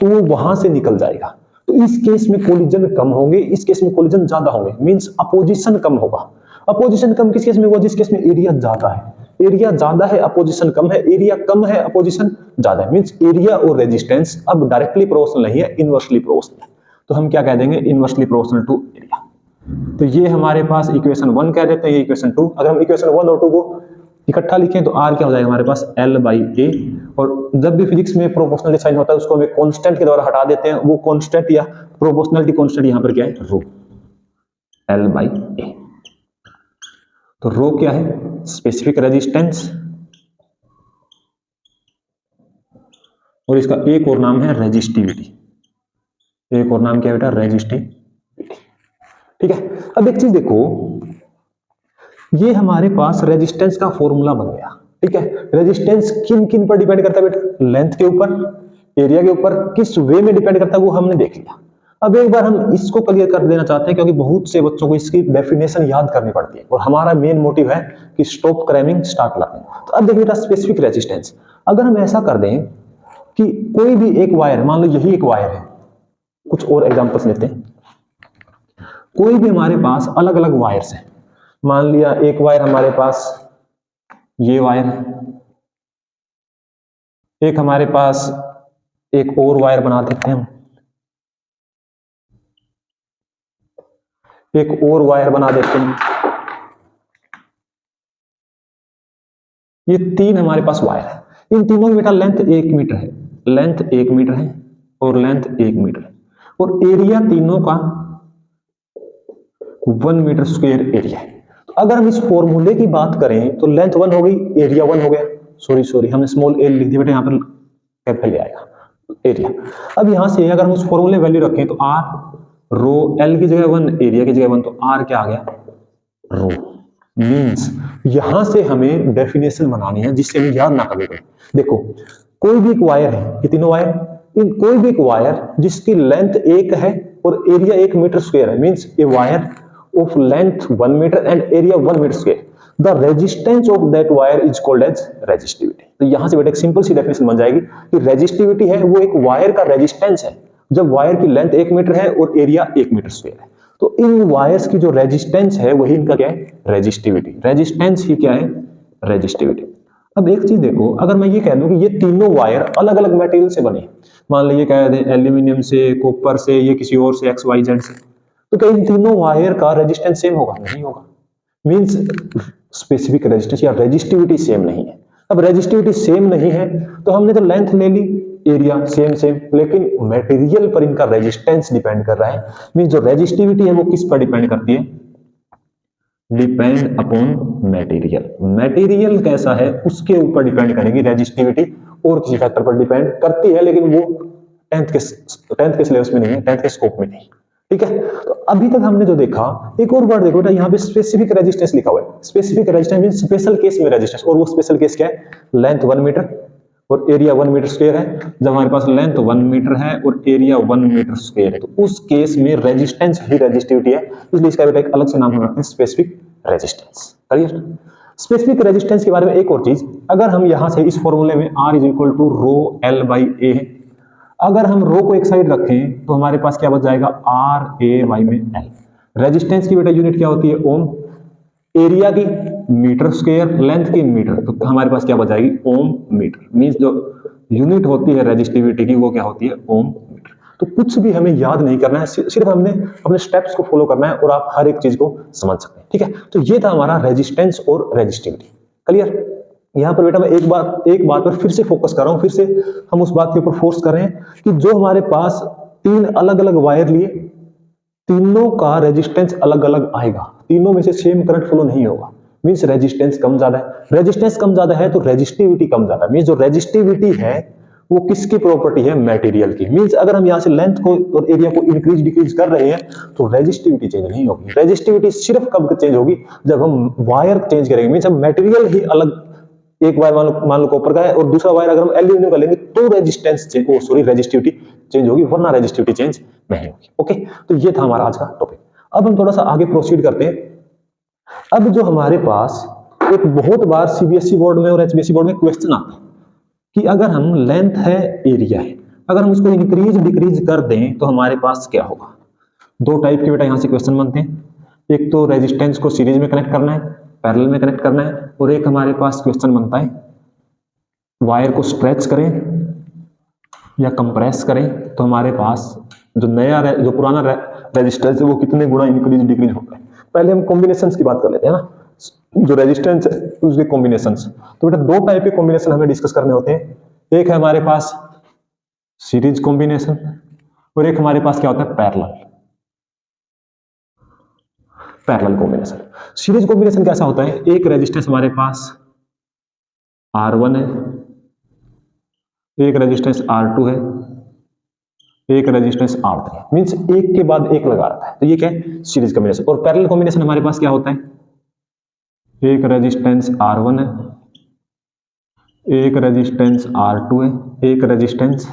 तो वो वहां से निकल जाएगा। तो इस केस में कोलिजन कम होंगे, इस केस में कोलिजन ज्यादा होंगे, मींस अपोजिशन कम होगा। अपोजिशन कम किस केस में होगा? जिस केस में एरिया ज्यादा है। एरिया ज्यादा है, अपोजिशन कम है, एरिया कम है, अपोजिशन ज्यादा है, मींस एरिया और रेजिस्टेंस अब डायरेक्टली प्रोपोर्शनल नहीं है, इनवर्सली प्रोपोर्शनल है। तो हम क्या कह देंगे? Inversely proportional to area. तो ये हमारे पास इक्वेशन 1 कह देते हैं, ये इक्वेशन 2। अगर हम इक्वेशन 1 और 2 को इकट्ठा लिखें तो R क्या हो जाएगा हमारे पास? L/A। और जब भी फिजिक्स में प्रोपोर्शनलिटी साइन होता है उसको हमें कांस्टेंट के द्वारा हटा देते हैं, वो कांस्टेंट या प्रोपोर्शनलिटी कांस्टेंट यहां पर क्या है? रो, L/A। तो रो क्या है? स्पेसिफिक रेजिस्टेंस, और इसका एक और नाम है रेजिस्टिविटी। एक और नाम क्या है बेटा? रेजिस्टिविटी। ठीक है। अब एक चीज देखो, ये हमारे पास रेजिस्टेंस का फॉर्मूला बन गया। ठीक है। रेजिस्टेंस किन किन पर डिपेंड करता है बेटा? लेंथ के ऊपर, एरिया के ऊपर, किस वे में डिपेंड करता है वो हमने देख लिया। अब एक बार हम इसको क्लियर कर देना चाहते हैं, क्योंकि बहुत से बच्चों को इसकी डेफिनेशन याद करनी पड़ती है, और हमारा मेन मोटिव है कि स्टॉप क्रैमिंग, स्टार्ट लर्निंग। तो अब देखिए बेटा, स्पेसिफिक रेजिस्टेंस, अगर हम ऐसा कर दें कि कोई भी एक वायर, मान लो यही एक वायर है, कुछ और एग्जांपल्स लेते हैं। कोई भी हमारे पास अलग अलग वायर्स हैं, मान लिया एक वायर हमारे पास ये वायर है, एक हमारे पास एक और वायर बना देते हैं हम, एक और वायर बना देते हैं। ये 3 हमारे पास वायर है। इन तीनों में बेटा लेंथ 1 मीटर है, लेंथ 1 मीटर है, और लेंथ 1 मीटर है, और एरिया तीनों का 1 मीटर स्क्वायर एरिया है। तो अगर हम इस फॉर्मूले की बात करें तो लेंथ 1 हो गई, एरिया 1 हो गया। सॉरी हमने स्मॉल ए लिख दिया बेटा, यहां पर कैपिटल ए आएगा, एरिया। अब यहां से अगर हम उस फॉर्मूले वैल्यू रखें तो आर रो, एल की जगह 1, एरिया की जगह 1, तो आर क्या आ गया? रो। मींस यहां से हमें डेफिनेशन बनानी है जिससे हमें याद ना करनी पड़े। देखो कोई भी एक वायर है, ये तीनों वायर, इन कोई भी एक वायर जिसकी लेंथ 1 है और एरिया 1 मीटर स्क्वायर है, means a wire of length 1 metre and area 1 metre square, the resistance of that wire is called as resistivity. तो यहां से बेटा एक सिंपल सी डेफिनेशन बन जाएगी कि रेजिस्टिविटी है वो एक वायर का रेजिस्टेंस है जब वायर की लेंथ 1 मीटर है और एरिया 1 मीटर स्क्वायर है। तो इन वायर्स की जो रेजिस्टेंस है वही इनका क्या है, रेजिस्टिविटी। रेजिस्टेंस ही क्या है, रेजिस्टिविटी। अब एक चीज देखो, अगर मैं ये कह दूं कि ये तीनों वायर अलग अलग मटेरियल से बने, मान लीजिए कह दें एल्यूमिनियम से, कॉपर से, ये किसी और से, एक्स वाई जेड से, तो क्या इन तीनों वायर का रेजिस्टेंस सेम होगा? नहीं होगा। मींस स्पेसिफिक रेजिस्टेंस या रेजिस्टिविटी सेम नहीं है। अब रेजिस्टिविटी सेम नहीं है तो हमने तो लेंथ ले ली, एरिया सेम सेम, लेकिन मटेरियल पर इनका रेजिस्टेंस डिपेंड कर रहा है। मींस जो रेजिस्टिविटी है वो किस पर डिपेंड करती है? Depend upon material. मटेरियल कैसा है उसके ऊपर डिपेंड करेगी रेजिस्टिविटी, और किसी फैक्टर पर डिपेंड करती है, लेकिन वो 10th के सिलेबस में नहीं है, 10th के स्कोप में नहीं। ठीक है, तो अभी तक हमने जो देखा, एक और वर्ड देखो बेटा, यहाँ पे स्पेसिफिक रेजिस्टेंस लिखा हुआ है। Specific resistance means special case में रेजिस्टेंस, और वो स्पेशल केस क्या है? लेंथ 1 मीटर और एरिया 1 मीटर स्क्वायर है। जब हमारे पास लेंथ 1 मीटर है और एरिया 1 मीटर स्क्वायर है तो उस केस में रेजिस्टेंस ही रेजिस्टिविटी है, इसलिए इसका बेटा एक अलग से नाम हम रखते हैं specific resistance. Clear? Specific resistance के बारे में एक और चीज, अगर हम यहां से इस फॉर्मूले में R is equal to rho L by A है, अगर हम रो को एक साइड रखें तो हमारे पास क्या बच जाएगा? R A वाई में L। रेजिस्टेंस की बेटा यूनिट क्या होती है? ओम। एरिया की मीटर स्क्वायर, लेंथ की मीटर, तो हमारे पास क्या बच जाएगी? ओम मीटर। मींस जो यूनिट होती है रेजिस्टिविटी की वो क्या होती है? ओम मीटर। तो कुछ भी हमें याद नहीं करना है, सिर्फ हमने अपने स्टेप्स को फॉलो करना है और आप हर एक चीज को समझ सकते हैं। ठीक है, तो ये था हमारा रेजिस्टेंस और रेजिस्टिविटी। क्लियर? यहां पर बेटा मैं एक बात पर फिर से फोकस कर रहा हूं, फिर से हम उस बात के ऊपर फोर्स कर रहे हैं कि जो हमारे पास 3 अलग अलग वायर लिए, तीनों का रेजिस्टेंस अलग अलग आएगा, तीनों में से सेम करंट फ्लो नहीं होगा। मींस रेजिस्टेंस कम ज्यादा है, रेजिस्टेंस कम ज्यादा है तो रेजिस्टिविटी कम ज्यादा है। मींस जो रेजिस्टिविटी है वो किसकी प्रॉपर्टी है? मटेरियल की। मींस अगर हम यहां से लेंथ को और एरिया को इंक्रीज डिक्रीज कर रहे हैं तो रेजिस्टिविटी चेंज नहीं होगी। रेजिस्टिविटी सिर्फ कब चेंज होगी? जब हम वायर चेंज करेंगे। मींस हम मटेरियल ही अलग, एक वायर मान लो कॉपर का है और दूसरा वायर अगर हम एल्यूमिनियम का लेंगे तो रेजिस्टिविटी चेंज होगी, वरना रेजिस्टिविटी चेंज नहीं होगी। ओके, तो ये था हमारा आज का टॉपिक। अब हम थोड़ा सा आगे प्रोसीड करते हैं। अब जो हमारे पास एक बहुत बार सीबीएसई बोर्ड में और एचबीएसई बोर्ड में क्वेश्चन आता है कि अगर हम लेंथ है, एरिया है, अगर हम उसको इंक्रीज डिक्रीज कर दें तो हमारे पास क्या होगा? दो टाइप के बेटा यहां से क्वेश्चन बनते हैं। एक तो रेजिस्टेंस को सीरीज में कनेक्ट करना है, पैरेलल में कनेक्ट करना है, और एक हमारे पास क्वेश्चन बनता है वायर को स्ट्रेच करें या कंप्रेस करें तो हमारे पास जो पुराना रेजिस्टेंस है वो कितने गुना इंक्रीज डिक्रीज होता है। पहले हम कॉम्बिनेशंस की बात कर लेते हैं ना, जो रेजिस्टेंस है उसके कॉम्बिनेशंस। तो बेटा दो टाइप के कॉम्बिनेशन हमें डिस्कस करने होते हैं। एक है हमारे पास सीरीज कॉम्बिनेशन और एक हमारे पास क्या होता है? Parallel combination. सीरीज कॉम्बिनेशन कैसा होता है? एक रेजिस्टेंस हमारे पास R1 है, एक रेजिस्टेंस R2 है, एक रेजिस्टेंस R3 है। मींस एक के बाद एक लगा रखा है, तो ये क्या है? Series combination. और पैरेलल कॉम्बिनेशन हमारे पास क्या होता है? एक रेजिस्टेंस R1 है, एक रेजिस्टेंस R2 है, एक रेजिस्टेंस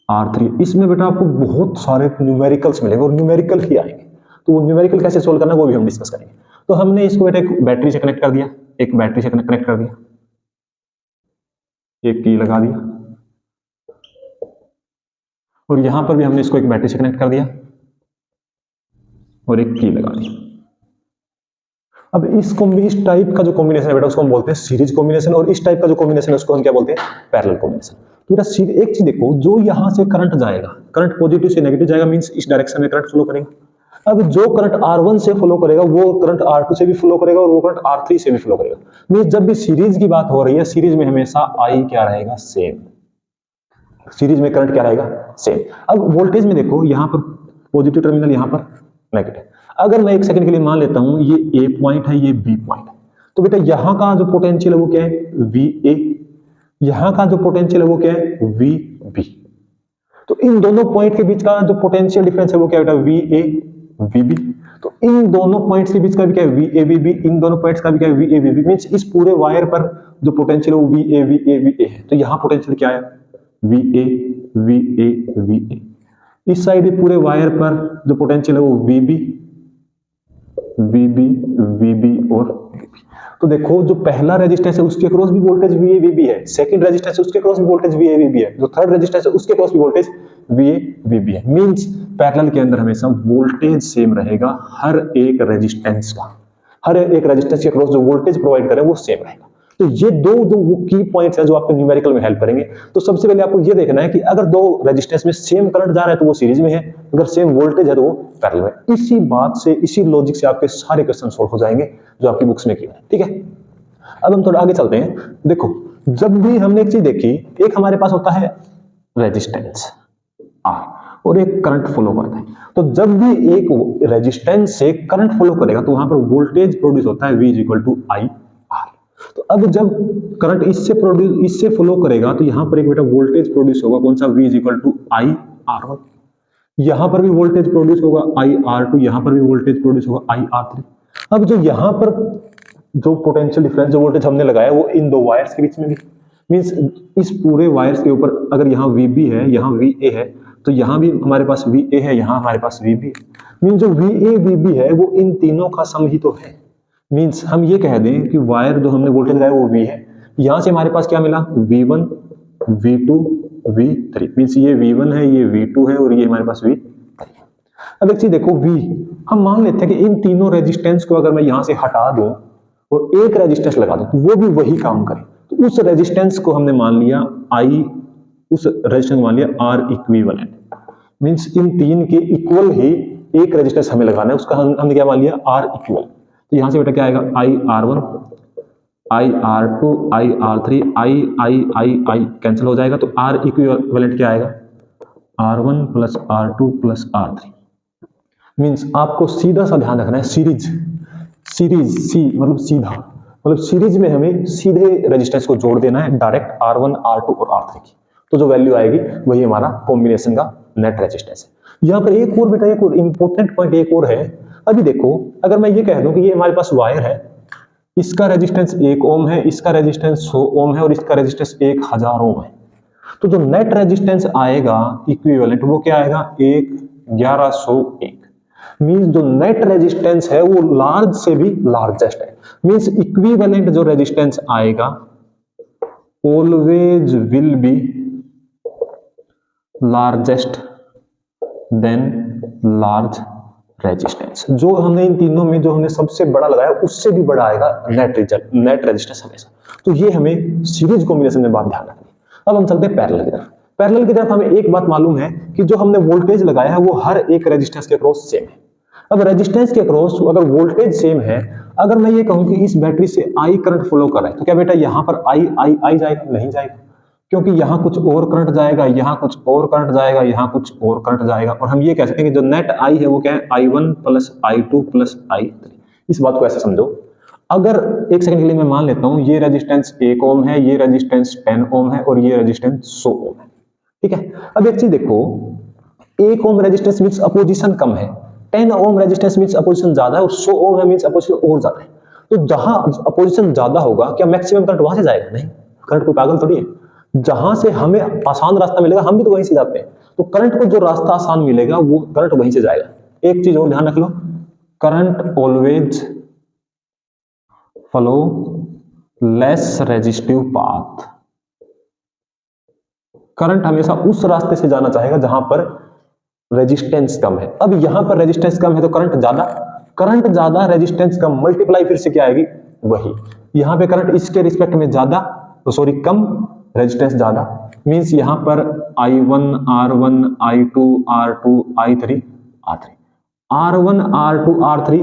R3। इसमें बेटा आपको बहुत सारे न्यूमेरिकल्स मिलेंगे और न्यूमेरिकल ही आएंगे, तो वो न्यूमेरिकल कैसे सोल्व करना वो भी हम डिस्कस करेंगे। तो हमने इसको बेटा एक बैटरी से कनेक्ट कर दिया, एक बैटरी से कनेक्ट कर दिया, एक की लगा दिया, और यहां पर भी हमने इसको एक बैटरी से कनेक्ट कर दिया और एक की लगा दी। अब इस टाइप का जो कॉम्बिनेशन है बेटा उसको हम बोलते हैं सीरीज कॉम्बिनेशन, और इस टाइप का जो कॉम्बिनेशन है उसको हम क्या बोलते हैं? Parallel combination. तो बेटा एक चीज देखो, जो यहां से करंट जाएगा, करंट पॉजिटिव से नेगेटिव जाएगा, मींस इस डायरेक्शन में करंट फ्लो करेगा। अब जो करंट R1 से फ्लो करेगा वो करंट R2 से भी फ्लो करेगा और वो करंट R3 से भी फ्लो करेगा। मींस जब भी सीरीज की बात हो रही है, सीरीज में हमेशा I क्या रहेगा? सेम। सीरीज में करंट क्या रहेगा? सेम। अब वोल्टेज में देखो, यहां पर पॉजिटिव टर्मिनल, यहां पर नेगेटिव। अगर मैं एक सेकंड के लिए मान लेता हूं ये ए पॉइंट है, ये बी पॉइंट है, तो बेटा यहां का जो पोटेंशियल है वो क्या है? VA। यहां का जो पोटेंशियल है वो क्या है? VB। तो इन दोनों पॉइंट के बीच का जो पोटेंशियल डिफरेंस है वो क्या बेटा? VA VB। तो इन दोनों पॉइंट्स के बीच का भी क्या है VAVB, इन दोनों पॉइंट्स का भी क्या है VAVB, मींस इस पूरे वायर पर जो पोटेंशियल है वो VA है। तो यहां पोटेंशियल क्या है VA। इस साइड भी पूरे वायर पर जो पोटेंशियल है वो VB और VB। तो देखो जो पहला रेजिस्टेंस है उसके क्रॉस भी वोल्टेज VAVB है, सेकंड रेजिस्टेंस है उसके क्रॉस भी वोल्टेज VAVB है, जो थर्ड रेजिस्टेंस है उसके क्रॉस भी वोल्टेज VAVB है। मींस पैरेलल के अंदर हमेशा वोल्टेज सेम रहेगा, हर एक रेजिस्टेंस के क्रॉस जो वोल्टेज प्रोवाइड करे वो सेम रहेगा। तो ये दो जो वो की पॉइंट्स हैं जो आपको न्यूमेरिकल में हेल्प करेंगे। तो सबसे पहले आपको ये देखना है कि अगर दो रेजिस्टेंस में सेम करंट जा रहा है तो वो सीरीज में है, अगर सेम वोल्टेज है तो वो पैरेलल में। इसी बात से, इसी लॉजिक से आपके सारे क्वेश्चन सॉल्व हो जाएंगे जो आपकी बुक्स में किए हैं, ठीक है। अब हम थोड़ा आगे चलते हैं। देखो जब भी हमने एक चीज देखी, एक हमारे पास होता है रेजिस्टेंस R और एक करंट फ्लो करता है। तो जब भी एक रेजिस्टेंस से करंट फ्लो करेगा तो वहां पर वोल्टेज प्रोड्यूस होता है V I R। तो अब जब करंट इससे फ्लो करेगा तो यहां पर एक बेटा वोल्टेज प्रोड्यूस होगा, कौन सा V I R1। यहां पर भी वोल्टेज प्रोड्यूस होगा IR2, यहां पर भी वोल्टेज प्रोड्यूस होगा IR3। अब जो यहां पर जो पोटेंशियल डिफरेंस जो वोल्टेज हमने लगाया वो इन दो वायर्स के बीच में भी, मींस इस पूरे वायर्स के ऊपर अगर यहाँ VB है, यहाँ VA है, तो यहाँ भी हमारे पास VA है, यहाँ हमारे पास VB है। मींस जो VA VB है वो इन तीनों का सम ही तो है। मींस हम ये कह दें कि वायर जो हमने वोल्टेज लगाया वो V है, यहां से हमारे पास क्या मिला V1 V2 V3, मींस ये V1 है, ये V2 है और ये हमारे पास V3 है। अब एक चीज देखो V, हम मान लेते हैं कि इन तीनों रेजिस्टेंस को अगर मैं यहां से हटा दूं और एक रेजिस्टेंस लगा दूं तो वो भी वही काम करे। तो उस रेजिस्टेंस को हमने मान लिया उस रेजिस्टेंस को मान लिया R इक्विवेलेंट, मींस इन तीन के इक्वल ही एक रेजिस्टेंस हमें लगाना है, उसका हमने क्या मान लिया R इक्विवेलेंट। तो यहां से बेटा क्या आएगा IR1 IR2 IR3 I cancel हो जाएगा, तो R इक्विवेलेंट क्या आएगा R1 plus R2 plus R3। Means आपको सीधा सा ध्यान रखना है, सीरीज सी मतलब सीधा, मतलब सीरीज में हमें सीधे रेजिस्टेंस को जोड़ देना है डायरेक्ट R1 R2 और R3 की। तो जो वैल्यू आएगी वही हमारा कॉम्बिनेशन का नेट रेजिस्टेंस है। यहाँ पर एक और बेटा एक और इंपॉर्टेंट पॉइंट एक और है। अभी देखो अगर मैं ये कह दूं कि ये हमारे पास वायर है, इसका रेजिस्टेंस 1 ओम है, इसका रेजिस्टेंस 100 ओम है और इसका रेजिस्टेंस 1000 ओम है, तो जो नेट रेजिस्टेंस आएगा इक्विवेलेंट वो क्या आएगा 1101। मींस जो नेट रेजिस्टेंस है वो लार्ज से भी लार्जेस्ट है। मींस इक्विवेलेंट जो रेजिस्टेंस आएगा always will be largest than large resistance. जो हमने इन तीनों में जो हमने सबसे बड़ा लगाया उससे भी बड़ा आएगा नेट रेजिस्टेंस हमेशा। तो ये हमें सीरीज कॉम्बिनेशन में बात ध्यान रखनी। अब हम चलते हैं पैरेलल की तरफ। पैरेलल की तरफ हमें एक बात मालूम है कि जो हमने वोल्टेज लगाया है वो हर एक रेजिस्टेंस के क्रॉस सेम है। अब रेजिस्टेंस के क्रॉस अगर वोल्टेज सेम है, अगर मैं ये कहूं कि इस बैटरी से I करंट फ्लो कर रहा है तो क्या बेटा यहां पर I जाएगा? नहीं जाएगा, क्योंकि यहां कुछ और करंट जाएगा, यहां कुछ और करंट जाएगा, यहां कुछ और करंट जाएगा। और हम ये कह सकते हैं कि जो नेट I है वो क्या है I1 plus I2 plus I3। इस बात को ऐसे समझो, अगर एक सेकंड के लिए मैं मान लेता हूं ये रेजिस्टेंस 1 ओम है, ये रेजिस्टेंस 10 ओम है और ये रेजिस्टेंस 100 ओम है, ठीक है। अब एक चीज देखो, 1 ओम रेजिस्टेंस मींस अपोजिशन कम है, 10 ओम रेजिस्टेंस मींस अपोजिशन ज्यादा है और 100 ओम है मींस अपोजिशन और ज्यादा है। तो जहां अपोजिशन ज्यादा होगा क्या मैक्सिमम करंट वहां से जाएगा? नहीं, करंट कोई पागल थोड़ी है। जहां से हमें आसान रास्ता मिलेगा हम भी तो वहीं से जाते हैं, तो करंट को जो रास्ता आसान मिलेगा वो करंट वहीं से जाएगा। एक चीज और ध्यान रख लो, current always follow less resistive path. Current हमेशा उस रास्ते से जाना चाहेगा जहां पर रेजिस्टेंस कम है। अब यहां पर रेजिस्टेंस कम है तो करंट ज्यादा रेजिस्टेंस कम, मल्टीप्लाई फिर से क्या आएगी वही। यहां पे करंट इसके रिस्पेक्ट में ज्यादा, तो सॉरी कम, रेजिस्टेंस ज्यादा, मींस यहां पर I1 R1 I2 R2 I3 R3 R1 R2 R3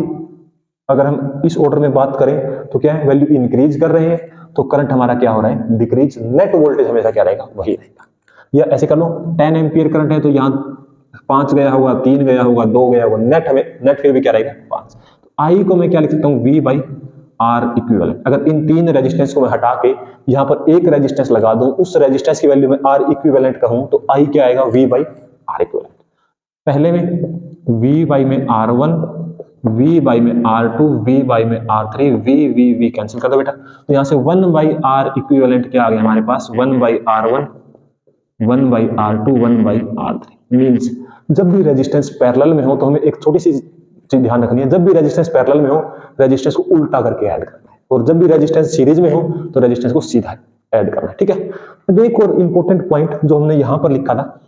अगर हम इस ऑर्डर में बात करें तो क्या है, वैल्यू इंक्रीज कर रहे हैं तो करंट हमारा क्या हो रहा है, डिक्रीज। नेट वोल्टेज हमेशा क्या रहेगा, वही रहेगा। या ऐसे कर लो, 10 एम्पियर करंट है तो यहां 5 गया होगा, 3 गया होगा, 2 गया होगा, नेट फिर भी क्या रहेगा 5। तो आई को मैं क्या लिख सकता हूं V बाई R इक्विवेलेंट। अगर इन तीन रेजिस्टेंस को मैं हटा के यहां पर एक रेजिस्टेंस लगा दूं, उस रेजिस्टेंस की वैल्यू में R इक्विवेलेंट कहूं तो I क्या आएगा V बाई R इक्विवेलेंट। पहले में V बाई में R1 V बाई में R2, V बाई में R3, V कैंसिल कर दो बेटा। तो यहाँ से 1 बाई R इक्विवेलेंट क्या आ गया हमारे पास, 1 by R1, 1 by R2, 1 by R3। Means जब भी रेजिस्टेंस पैरेलल में हो तो हमें एक छोटी सी चीज ध्यान रखनी है, जब भी रेजिस्टेंस पैरेलल में हो रेजिस्टेंस को उल्टा करके ऐड करना है, और जब भी रेजिस्टेंस सीरीज में हो तो रेजिस्टेंस को सीधा ऐड करना है। ठीक है। अब एक और इंपॉर्टेंट पॉइंट जो हमने यहां पर लिखा था,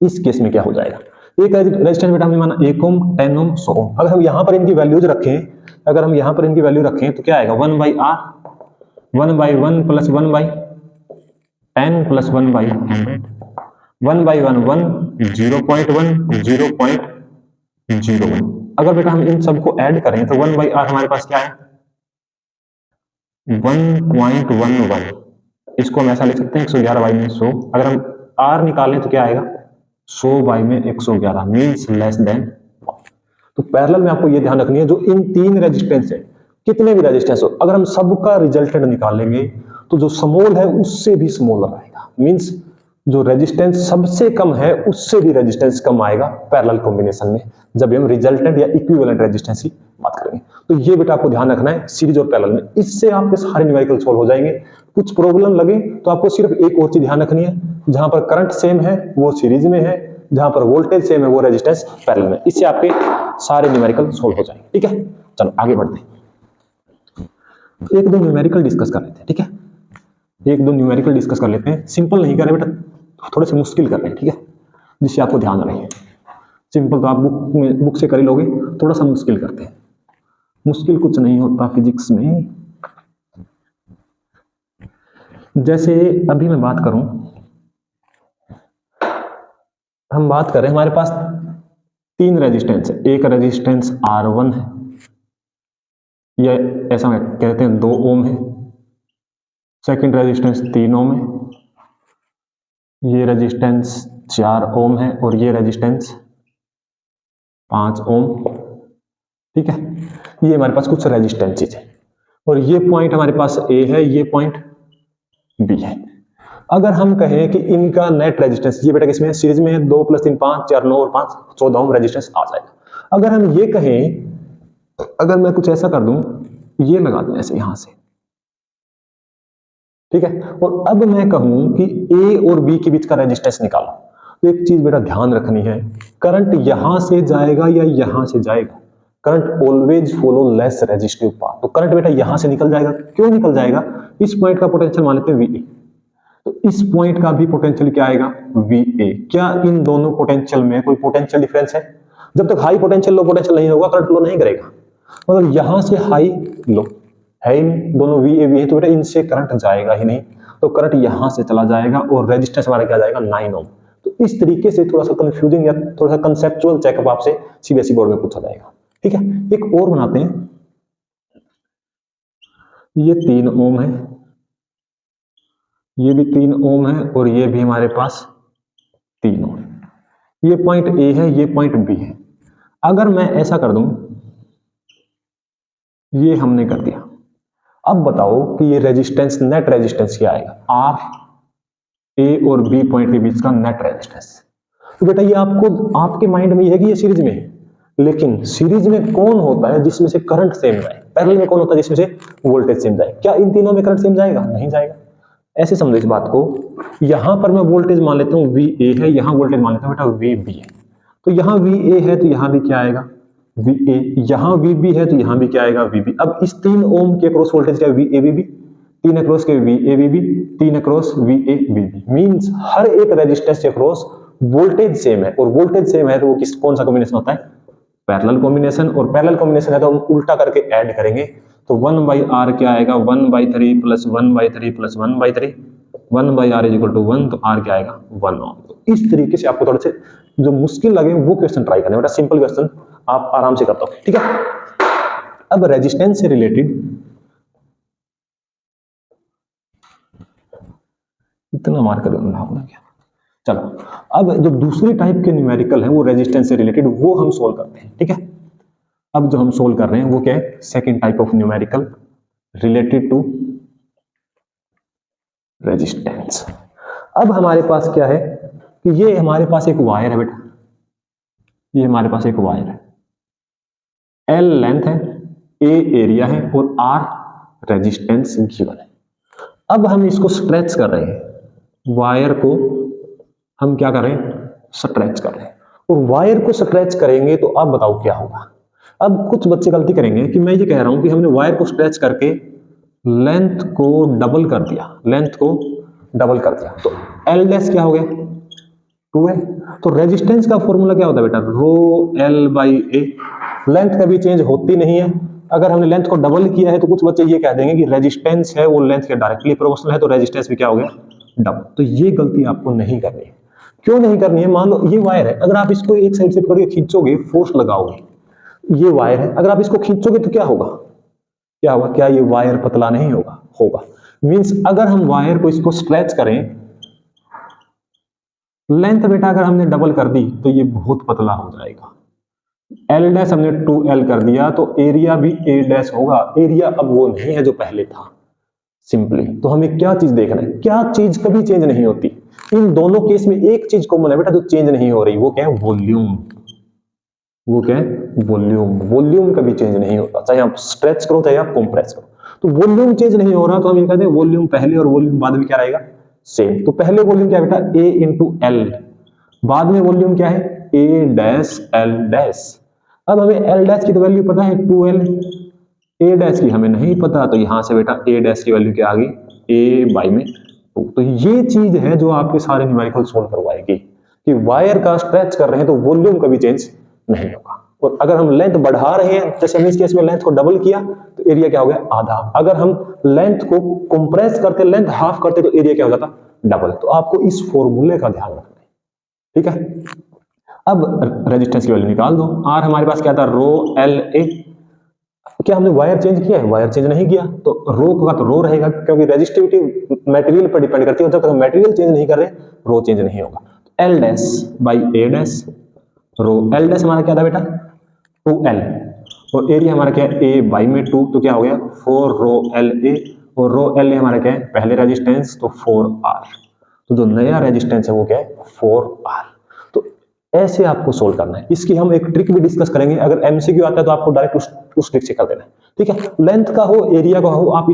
इस केस में क्या हो जाएगा, एक रेजिस्टेंस बेटा हमने माना 1 ओम, 10 ओम, 100 ओम। अगर हम यहां पर इनकी वैल्यूज रखें, अगर हम यहां पर इनकी वैल्यू रखें तो क्या आएगा, 1 by R, 1 by 1 plus 1 by 10 plus 1 by 100, 1 by 1 1, 0.1, 0.01। अगर बेटा हम इन सबको ऐड करें तो 1 बाई R हमारे पास क्या है, 1.11। इसको हम ऐसा लिख सकते हैं 111 बाई में 100। अगर हम R निकालें तो क्या आएगा, 100 बाई में 111, मीन्स लेस देन। तो पैरेलल में आपको ये ध्यान रखनी है, जो इन तीन रेजिस्टेंस है, कितने भी रेजिस्टेंस हो, अगर हम सबका रिजल्टेंट निकालेंगे तो जो स्मॉल है उससे भी स्मॉलर आएगा। मीन्स जो रेजिस्टेंस सबसे कम है उससे भी रेजिस्टेंस कम आएगा पैरेलल कॉम्बिनेशन में, जब हम रिजल्टेंट या इक्विवेलेंट रेजिस्टेंस की बात करेंगे। तो ये बेटा आपको ध्यान रखना है सीरीज और पैरेलल में, इससे आपके सारे न्यूमेरिकल सॉल्व हो जाएंगे। कुछ प्रॉब्लम लगे तो आपको सिर्फ एक और चीज ध्यान रखनी है, जहां पर करंट सेम है वो सीरीज में है, जहां पर वोल्टेज सेम है वो रेजिस्टेंस पैरेलल में। इससे आपके सारे न्यूमेरिकल सॉल्व हो जाएंगे। ठीक है, चलो आगे बढ़ते हैं, एक दो न्यूमेरिकल डिस्कस कर लेते हैं। ठीक है, एक दो न्यूमेरिकल डिस्कस कर लेते हैं, सिंपल नहीं कर रहे बेटा, थोड़े से मुश्किल कर रहे हैं। ठीक है, जिससे आपको ध्यान रहे। सिंपल तो आप बुक से कर ही लोगे, थोड़ा सा मुश्किल करते हैं। मुश्किल कुछ नहीं होता फिजिक्स में। जैसे अभी मैं बात करूं, हम बात करें हमारे पास तीन रेजिस्टेंस है, एक रेजिस्टेंस R1 है, यह ऐसा कहते हैं 2 ओम है। सेकंड रेजिस्टेंस 3 ओम है, ये रेजिस्टेंस 4 ओम है, और ये रेजिस्टेंस 5 ओम। ठीक है, ये हमारे पास कुछ रेजिस्टेंसेज है, और ये पॉइंट हमारे पास A है, ये पॉइंट B है। अगर हम कहें कि इनका नेट रेजिस्टेंस, ये बेटा किसमें है, सीरीज में है, 2 + 3 5, 4 9 और 5 14 ओम रेजिस्टेंस आ जाएगा। अगर हम ये कहें, अगर मैं कुछ ऐसा कर दूं, ये लगा दूं ऐसे यहां से, ठीक है, और अब मैं कहूं कि A और B के बीच का रेजिस्टेंस निकालो, तो एक चीज बेटा ध्यान रखनी है, करंट यहां से जाएगा या यहां से जाएगा, current always follow less resistive path. तो करंट बेटा यहां से निकल जाएगा। क्यों निकल जाएगा, इस पॉइंट का पोटेंशियल मान लेते हैं VA, तो इस पॉइंट का भी पोटेंशियल क्या आएगा, VA। क्या इन दोनों पोटेंशियल में कोई पोटेंशियल डिफरेंस है? जब तक हाई पोटेंशियल लो पोटेंशियल नहीं होगा, करंट फ्लो नहीं करेगा। मतलब यहां से हाई लो है ही नहीं, दोनों VA भी है, तो बेटा इनसे करंट जाएगा ही नहीं, तो करंट यहां से चला जाएगा, और रेजिस्टेंस हमारा क्या जाएगा, 9 ओम। तो इस तरीके से थोड़ा सा कंफ्यूजिंग या थोड़ा सा कंसेप्चुअल चेकअप आपसे CBSE बोर्ड में पूछा जाएगा। ठीक है, एक और बनाते हैं, ये 3 ओम है, ये भी 3 ओम है, और ये भी हमारे पास 3 ओम। ये पॉइंट A है, ये पॉइंट B है। अगर मैं ऐसा कर दूं, ये हमने कर दिया, अब बताओ कि ये रेजिस्टेंस, नेट रेजिस्टेंस क्या आएगा, R A और B पॉइंट के बीच का नेट रेजिस्टेंस। तो बेटा ये आपको, आपके माइंड में ये है कि ये सीरीज में है, लेकिन सीरीज में कौन होता है जिसमें से करंट सेम जाए, पैरेलल में कौन होता है जिसमें से वोल्टेज सेम जाए? क्या इन तीनों में करंट सेम जाएगा? नहीं जाएगा। ऐसे समझो इस बात को, यहां पर मैं वोल्टेज मान लेता हूं VA है, यहां वोल्टेज मान लेता हूं बेटा VB है, तो यहां VA है तो यहां भी क्या आएगा, VA। यहां VB है तो यहां भी क्या आएगा, VB। अब इस 3 ओम के अक्रॉस वोल्टेज क्या, VAVB, 3 अक्रॉस के VAVB, 3 अक्रॉस VAVB। मींस हर एक रेजिस्टेंस के अक्रॉस वोल्टेज सेम है, और वोल्टेज सेम है तो वो किस, कौन सा कॉम्बिनेशन होता है, पैरेलल कॉम्बिनेशन। और पैरेलल कॉम्बिनेशन है तो हम उल्टा करके ऐड करेंगे, तो 1/R क्या आएगा, 1/3 + 1/3 + 1/3, 1/R = 1, तो R क्या आएगा, 1 ओम। तो इस तरीके से आपको थोड़े से जो मुश्किल लगे वो क्वेश्चन ट्राई करना बेटा, सिंपल क्वेश्चन आप आराम से कर दोगे। ठीक है, अब रेजिस्टेंस से रिलेटेड, इतना मार कर होना क्या, चलो अब जो दूसरी टाइप के न्यूमेरिकल है वो रेजिस्टेंस से रिलेटेड, वो हम सोल्व करते हैं। ठीक है, अब जो हम सोल्व कर रहे हैं वो क्या है, second type of numerical related to resistance. अब हमारे पास क्या है कि ये हमारे पास एक वायर है बेटा, ये हमारे पास एक वायर है, एल लेंथ है, ए एरिया है और आर रेजिस्टेंस गिवन है। अब हम इसको स्ट्रेच कर रहे हैं, वायर को हम क्या कर रहे हैं, स्ट्रेच कर रहे हैं। और वायर को स्ट्रेच करेंगे तो अब बताओ क्या होगा। अब कुछ बच्चे गलती करेंगे कि मैं ये कह रहा हूं कि हमने वायर को स्ट्रेच करके लेंथ को डबल कर दिया, लेंथ को डबल कर दिया, तो एल डैश क्या हो गया, 2L। तो रेजिस्टेंस का फॉर्मूला क्या होता है बेटा, rho L by A. Length कभी चेंज होती नहीं है। अगर हमने लेंथ को डबल किया है तो कुछ बच्चे ये कह देंगे कि रेजिस्टेंस है वो लेंथ के डायरेक्टली प्रोपोर्शनल है, तो रेजिस्टेंस भी क्या हो गया, डबल। तो ये गलती आपको नहीं करनी है। क्यों नहीं करनी है, मान लो ये वायर है, अगर आप इसको एक साइड से पकड़ के खींचोगे, फोर्स लगाओगे, ये वायर है, अगर आप इसको खींचोगे तो क्या होगा, क्या होगा, क्या ये वायर पतला नहीं होगा, होगा। मींस अगर हम वायर को इसको स्ट्रेच करें, लेंथ बेटा अगर हमने डबल कर दी तो ये बहुत पतला हो जाएगा। एल डैश हमने 2L कर दिया तो एरिया भी ए डैश होगा। एरिया अब वो नहीं है जो पहले था सिंपली। तो हमें क्या चीज देखना है, क्या चीज कभी चेंज नहीं होती। इन दोनों केस में एक चीज कॉमन है बेटा जो चेंज नहीं हो रही, वो क्या है, वॉल्यूम। वो क्या है, वॉल्यूम। वॉल्यूम कभी चेंज नहीं होता, चाहे आप स्ट्रेच करो चाहे आप कंप्रेस करो। तो वॉल्यूम चेंज नहीं हो रहा तो हम ये कहते हैं वॉल्यूम पहले और वॉल्यूम बाद में क्या रहेगा, सेम। तो पहले वॉल्यूम क्या है बेटा, ए इंटू एल, बाद में वॉल्यूम क्या है, ए डैश एल डैश। अब हमें एल डैश की तो वैल्यू पता है 2L, ए डैश की हमें नहीं पता, तो यहां से बेटा ए डैश की वैल्यू क्या आ गई, ए बाई में 2। तो ये चीज है जो आपके सारे न्यूमेरिकल सोल्व करवाएगी कि वायर का स्ट्रेच कर रहे हैं तो वॉल्यूम कभी चेंज नहीं होगा। और अगर हम लेंथ बढ़ा रहे हैं, जैसे हम इस केस में लेंथ को डबल किया तो एरिया क्या हो गया, आधा। अगर हम लेंथ को कंप्रेस करते, लेंथ हाफ करते तो एरिया क्या हो जाता, डबल। तो आपको इस फॉर्मूले का ध्यान रखना है, ठीक है। अब रेजिस्टेंस की वैल्यू निकाल दो। आर हमारे पास क्या था, रो एल ए। क्या हमने वायर चेंज किया है, वायर चेंज नहीं किया, तो रो का तो रो रहेगा, क्योंकि रेजिस्टिविटी मटेरियल पर डिपेंड करती है। जब तक हम मटेरियल चेंज नहीं कर रहे, रो चेंज नहीं होगा। L dash by A dash, rho L dash हमारा क्या था बेटा, 2L, और एरिया हमारा क्या है, ए बाई में 2, तो क्या हो गया 4 रो एल ए, और रो एल ए हमारा क्या है, पहले रेजिस्टेंस, तो 4R। तो जो नया रेजिस्टेंस है वो क्या है, 4R। तो ऐसे आपको सोल्व करना है। इसकी हम एक ट्रिक भी डिस्कस करेंगे, अगर एमसीक्यू आता है तो आपको डायरेक्ट उस ट्रिक से कर देना है, ठीक है। लेंथ का हो, एरिया का हो, आप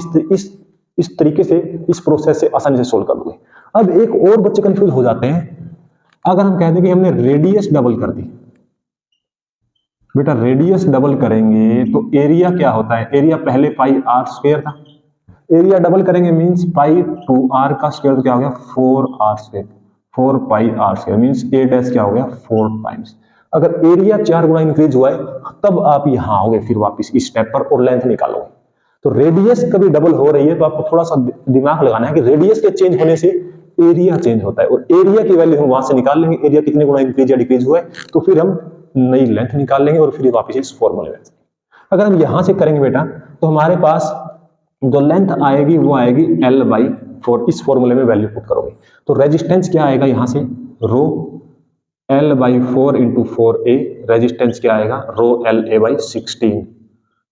इस तरीके से, इस प्रोसेस से आसानी से सोल्व कर लोगे। अब एक और बच्चे कंफ्यूज हो जाते हैं, अगर हम कहते हैं कि हमने रेडियस डबल कर दी, बेटा रेडियस डबल करेंगे तो एरिया क्या होता है, एरिया पहले पाई आर स्क्वायर था, एरिया डबल करेंगे मींस पाई 2R का स्क्वायर, तो क्या हो गया 4R square, 4 pi r square, means A dash क्या हो गया 4 टाइम्स। अगर एरिया 4 गुना इंक्रीज हुआ है तब आप यहां आओगे फिर वापस इस स्टेप पर और लेंथ निकालोगे। तो रेडियस कभी डबल हो रही है तो आपको थोड़ा सा दिमाग लगाना है कि रेडियस के चेंज होने से एरिया चेंज होता है, और एरिया की वैल्यू हम वहां से निकाल लेंगे, एरिया कितने गुना इंक्रीज या डिक्रीज हुआ है, तो फिर हम नई लेंथ निकाल लेंगे और फिर वापस इस फॉर्मूले में। अगर हम यहां से करेंगे बेटा तो हमारे पास जो लेंथ आएगी वो आएगी L बाई 4, इस फॉर्मूले में वैल्यू पुट करोगे तो रेजिस्टेंस क्या आएगा, यहां से रो L by 4 into 4A, resistance क्या आएगा, rho L A by 16,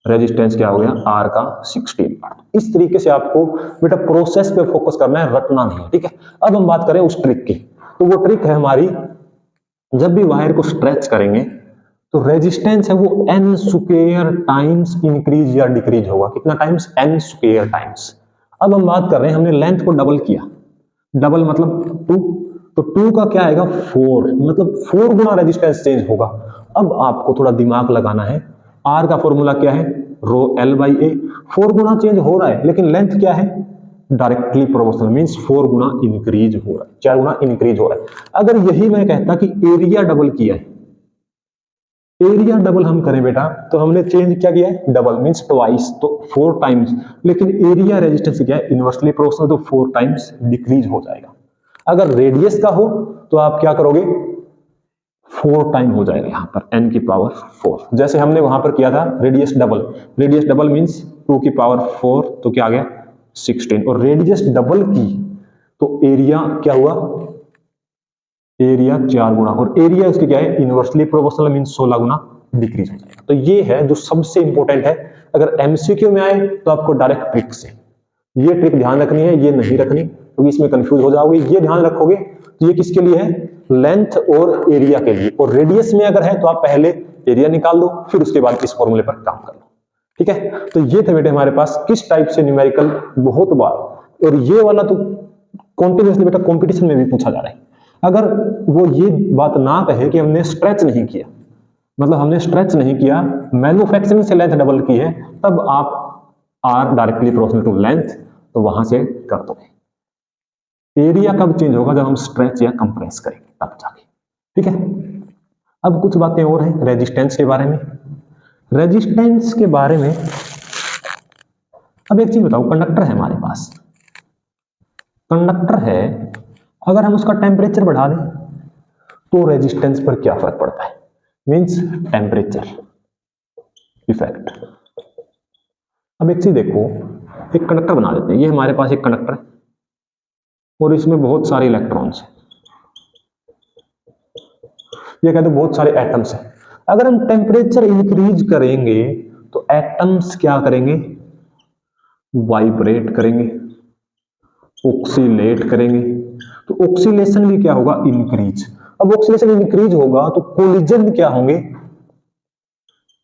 resistance क्या हो गया R का 16। इस तरीके से आपको बेटा प्रोसेस पे फोकस करना है, रटना नहीं, ठीक है। अब हम बात करें उस ट्रिक की, तो वो ट्रिक है हमारी, जब भी वायर को स्ट्रेच करेंगे तो रेजिस्टेंस है वो n स्क्वायर टाइम्स इंक्रीज या डिक्रीज होगा। कितना टाइम्स, n स्क्वायर टाइम्स। अब हम बात कर रहे हैं, हमने लेंथ को डबल किया, डबल मतलब 2, तो 2 का क्या आएगा 4, मतलब 4 गुना रेजिस्टेंस चेंज होगा। अब आपको थोड़ा दिमाग लगाना है, R का फॉर्मूला क्या है, रो L by A, 4 Guna change हो रहा है लेकिन लेंथ क्या है, डायरेक्टली प्रोपोर्शनल, मींस 4 गुना इंक्रीज हो रहा है, 4 गुना इंक्रीज हो रहा है। अगर यही मैं कहता कि एरिया डबल किया है, एरिया डबल हम करें बेटा तो हमने चेंज क्या किया है, डबल मींस ट्वाइस, तो 4 टाइम्स, लेकिन एरिया रेजिस्टेंस क्या है, इनवर्सली प्रोपोर्शनल, तो 4 टाइम्स डिक्रीज हो जाएगा। अगर रेडियस का हो तो आप क्या करोगे, 4 टाइम हो जाएगा यहां पर n की पावर 4, जैसे हमने वहां पर किया था radius double, radius double means 2 की पावर 4, तो क्या आ गया 16, और रेडियस डबल की तो एरिया क्या हुआ, एरिया 4 गुना, और एरिया उसके क्या है, इनवर्सली प्रोपोर्शनल मींस 16 गुना डिक्रीज हो जाएगा। तो ये है जो सबसे इंपॉर्टेंट है। अगर एमसीक्यू में आए तो आपको डायरेक्ट ट्रिक से, ये ट्रिक ध्यान रखनी है, ये नहीं रखनी क्योंकि इसमें कंफ्यूज हो जाओगे। ये ध्यान रखोगे तो ये किसके लिए है, लेंथ और एरिया के लिए, और रेडियस में अगर है तो आप पहले एरिया निकाल दो, फिर उसके बाद इस फॉर्मूले पर काम कर लो। ठीक है, तो ये थे बेटे हमारे पास किस टाइप से न्यूमेरिकल बहुत बार, और ये वाला तो कॉन्टिन्यूसली बेटा कंपटीशन में भी पूछा जा रहा है। अगर वो ये बात ना कहे कि हमने स्ट्रेच नहीं किया, मतलब हमने स्ट्रेच नहीं किया, मैन्युफैक्चरिंग से लेंथ डबल की है, तब आप R directly proportional to length, तो वहां से कर दो। एरिया कब चेंज होगा, जब हम स्ट्रेच या कंप्रेस करेंगे तब जाके। ठीक है, अब कुछ बातें और हैं रेजिस्टेंस के बारे में। रेजिस्टेंस के बारे में अब एक चीज बताओ, कंडक्टर है हमारे पास, कंडक्टर है, अगर हम उसका टेम्परेचर बढ़ा दें तो रेजिस्टेंस पर क्या फर्क पड़ता है, मींस टेम्परेचर इफेक्ट। अब एक चीज देखो, एक कंडक्टर बना देते हैं, ये हमारे पास एक कंडक्टर है और इसमें बहुत सारे इलेक्ट्रॉन्स हैं, ये कहते हैं बहुत सारे एटम्स हैं। अगर हम टेम्परेचर इंक्रीज करेंगे तो एटम्स क्या करेंगे, वाइब्रेट करेंगे, ऑक्सीलेट करेंगे, तो ऑक्सीलेशन भी क्या होगा, इंक्रीज। अब ऑक्सीलेशन इंक्रीज होगा तो कोलिजन क्या होंगे,